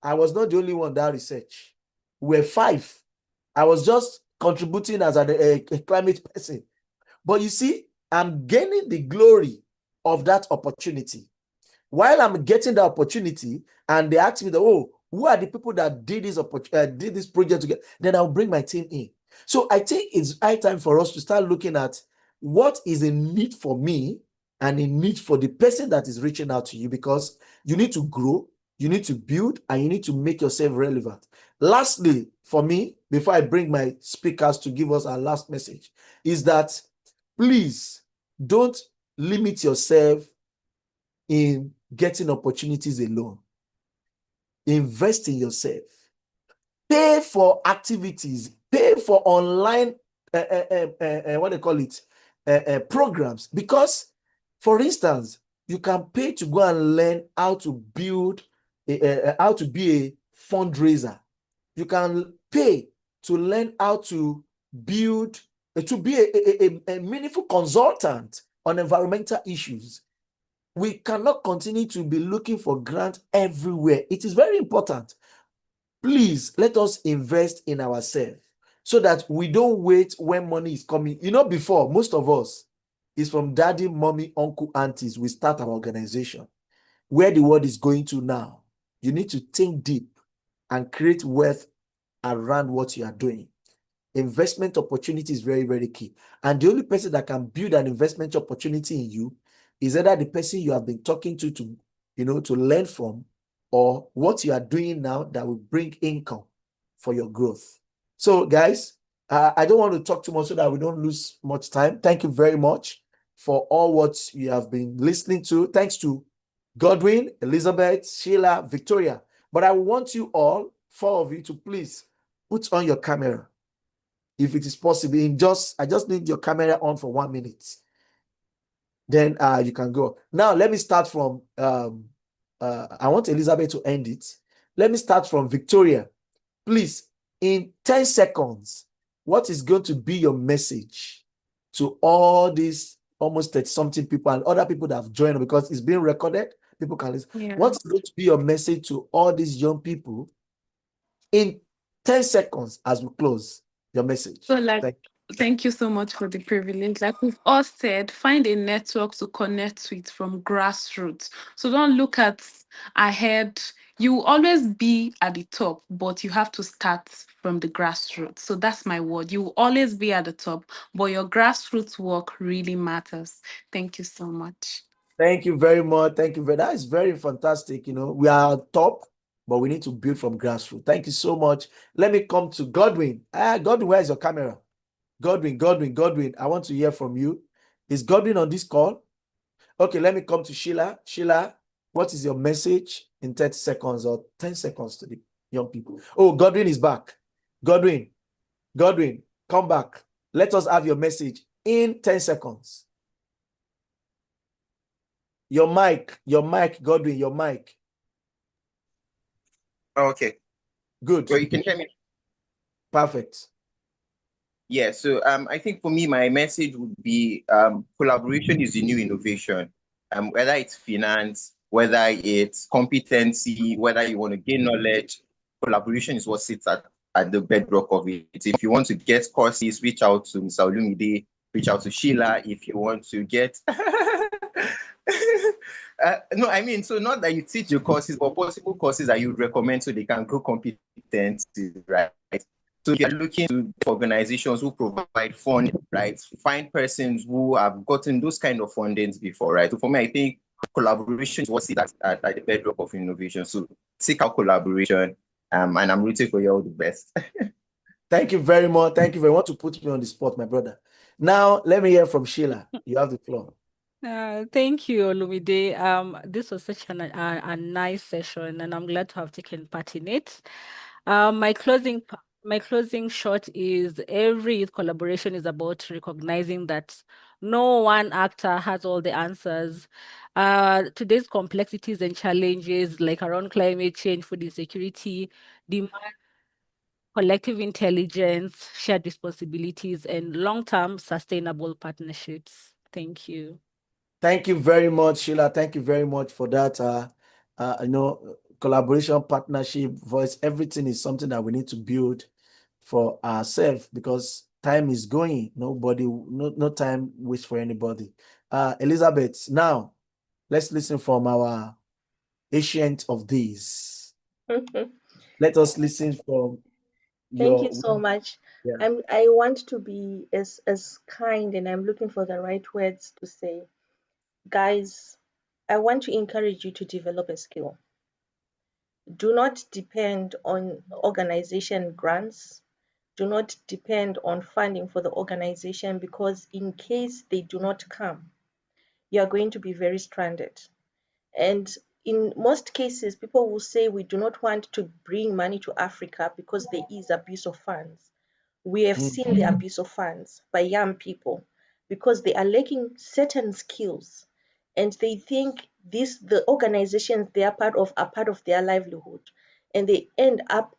I was not the only one that research. We're 5. I was just contributing as a climate person. But you see, I'm gaining the glory of that opportunity. While I'm getting the opportunity, and they ask me, oh, who are the people that did this project together? Then I'll bring my team in. So I think it's high time for us to start looking at what is a need for me and a need for the person that is reaching out to you, because you need to grow, you need to build, and you need to make yourself relevant. Lastly, for me, before I bring my speakers to give us our last message, is that please don't limit yourself in getting opportunities alone. Invest in yourself. Pay for activities. Pay for online, what they call it, programs. Because For instance, you can pay to go and learn how to build, how to be a fundraiser. You can pay to learn how to build, to be a meaningful consultant on environmental issues. We cannot continue to be looking for grants everywhere. It is very important. Please let us invest in ourselves so that we don't wait when money is coming. Before, most of us is from daddy, mommy, uncle, aunties. We start our organization. Where the world is going to now, you need to think deep and create wealth around what you are doing. Investment opportunity is very, very key. And the only person that can build an investment opportunity in you is either the person you have been talking to learn from, or what you are doing now that will bring income for your growth. So, guys, I don't want to talk too much so that we don't lose much time. Thank you very much for all what you have been listening to. Thanks to Godwin, Elizabeth, Sheila, Victoria. But I want you all, 4 of you, to please put on your camera, if it is possible. I just need your camera on for 1 minute. Then you can go. Now, let me start from, I want Elizabeth to end it. Let me start from Victoria. Please, in 10 seconds, what is going to be your message to all these almost 30-something people and other people that have joined, because it's being recorded? People can listen. Yeah. What's going to be your message to all these young people in 10 seconds as we close? Your message. So, thank you so much for the privilege. Like we've all said, find a network to connect with from grassroots. So don't look at ahead. You will always be at the top, but you have to start from the grassroots. So that's my word. You will always be at the top, but your grassroots work really matters. Thank you so much. Thank you very much. Thank you very much. That is very fantastic. We are top, but we need to build from grassroots. Thank you so much. Let me come to Godwin. Godwin, where's your camera? Godwin. I want to hear from you. Is Godwin on this call? Okay, let me come to Sheila. Sheila, what is your message in 30 seconds or 10 seconds to the young people? Oh, Godwin is back. Godwin, come back. Let us have your message in 10 seconds. Your mic, Godwin, your mic. Okay. Good. Well, you can hear me. Perfect. Yeah, so I think for me, my message would be collaboration is the new innovation. Whether it's finance, whether it's competency, whether you want to gain knowledge, collaboration is what sits at the bedrock of it. If you want to get courses, reach out to Mr. Olumide, reach out to Sheila. If you want to get no, I mean, so not that you teach your courses, but possible courses that you recommend so they can grow competency, right? So if you're looking to organizations who provide funding, right, find persons who have gotten those kind of fundings before, right? So for me, I think collaboration is what's at the bedrock of innovation. So seek out collaboration, and I'm rooting for you all the best. Thank you very much. Thank you very much to put me on the spot, my brother. Now, let me hear from Sheila. You have the floor. Thank you, Olumide. This was such a nice session, and I'm glad to have taken part in it. My closing shot is every youth collaboration is about recognizing that no one actor has all the answers. Today's complexities and challenges, like around climate change, food insecurity, demand collective intelligence, shared responsibilities, and long-term sustainable partnerships. Thank you. Thank you very much, Sheila. Thank you very much for that. Collaboration, partnership, voice, everything is something that we need to build for ourselves, because time is going. No time waits for anybody. Elizabeth, now let's listen from our ancient of these. Let us listen from Thank your. you so much. Yeah. I want to be as kind, and I'm looking for the right words to say. Guys, I want to encourage you to develop a skill. Do not depend on organization grants. Do not depend on funding for the organization, because in case they do not come, you are going to be very stranded. And in most cases, people will say we do not want to bring money to Africa because there is abuse of funds. We have seen the abuse of funds by young people because they are lacking certain skills. and they think the organizations they are part of their livelihood, and they end up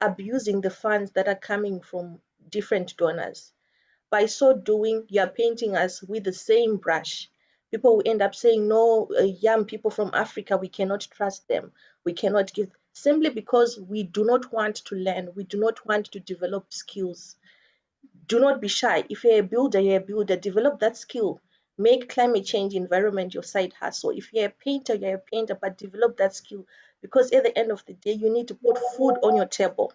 abusing the funds that are coming from different donors. By so doing, you are painting us with the same brush. People will end up saying, no, young people from Africa, we cannot trust them. We cannot give, simply because we do not want to learn. We do not want to develop skills. Do not be shy. If you're a builder, you're a builder. Develop that skill. Make climate change environment your side hustle. If you're a painter, you're a painter, but develop that skill, because at the end of the day, you need to put food on your table.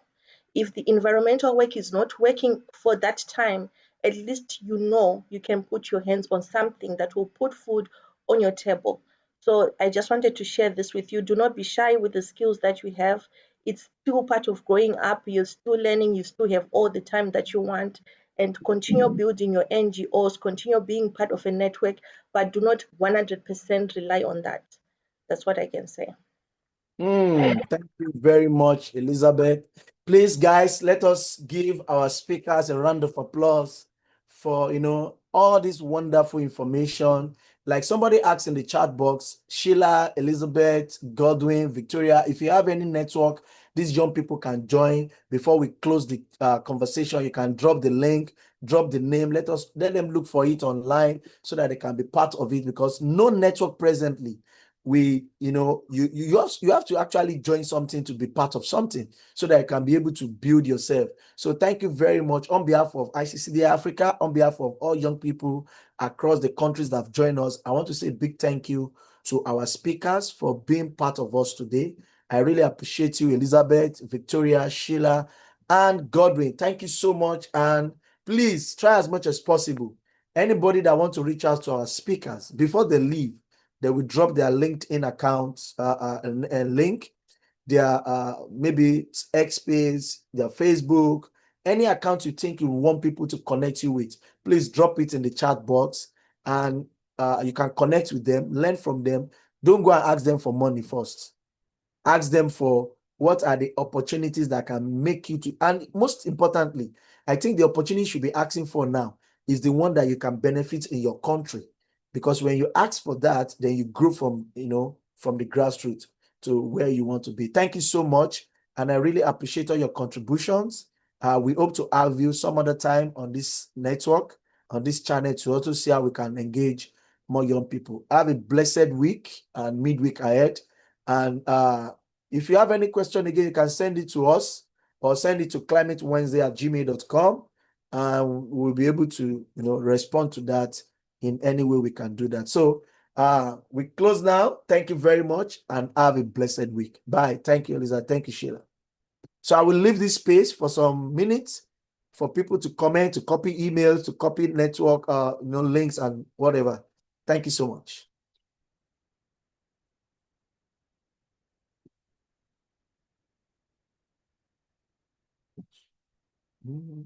If the environmental work is not working for that time, at least you know you can put your hands on something that will put food on your table. So I just wanted to share this with you. Do not be shy with the skills that you have. It's still part of growing up. You're still learning. You still have all the time that you want. And continue building your NGOs, continue being part of a network, but do not 100% rely on that. That's what I can say. Thank you very much, Elizabeth. Please, guys, let us give our speakers a round of applause for all this wonderful information. Like somebody asked in the chat box, Sheila, Elizabeth, Godwin, Victoria, if you have any network these young people can join before we close the conversation, you can drop the link, drop the name, let them look for it online so that they can be part of it, because no network presently, you have to actually join something to be part of something so that you can be able to build yourself. So thank you very much on behalf of ICCD Africa, on behalf of all young people across the countries that have joined us. I want to say a big thank you to our speakers for being part of us today. I really appreciate you, Elizabeth, Victoria, Sheila, and Godwin. Thank you so much. And please try as much as possible. Anybody that wants to reach out to our speakers before they leave, they will drop their LinkedIn accounts and link their maybe X page, their Facebook, any account you think you want people to connect you with. Please drop it in the chat box, and you can connect with them, learn from them. Don't go and ask them for money first. Ask them for what are the opportunities that can make you to, and most importantly, I think the opportunity you should be asking for now is the one that you can benefit in your country. Because when you ask for that, then you grow from the grassroots to where you want to be. Thank you so much. And I really appreciate all your contributions. We hope to have you some other time on this network, on this channel, to also see how we can engage more young people. Have a blessed week and midweek ahead. And if you have any question again, you can send it to us or send it to climatewednesday@gmail.com, and we'll be able to respond to that in any way we can do that. So we close now. Thank you very much and have a blessed week. Bye. Thank you, Eliza. Thank you, Sheila. So I will leave this space for some minutes for people to comment, to copy emails, to copy network links and whatever. Thank you so much. Mm-hmm.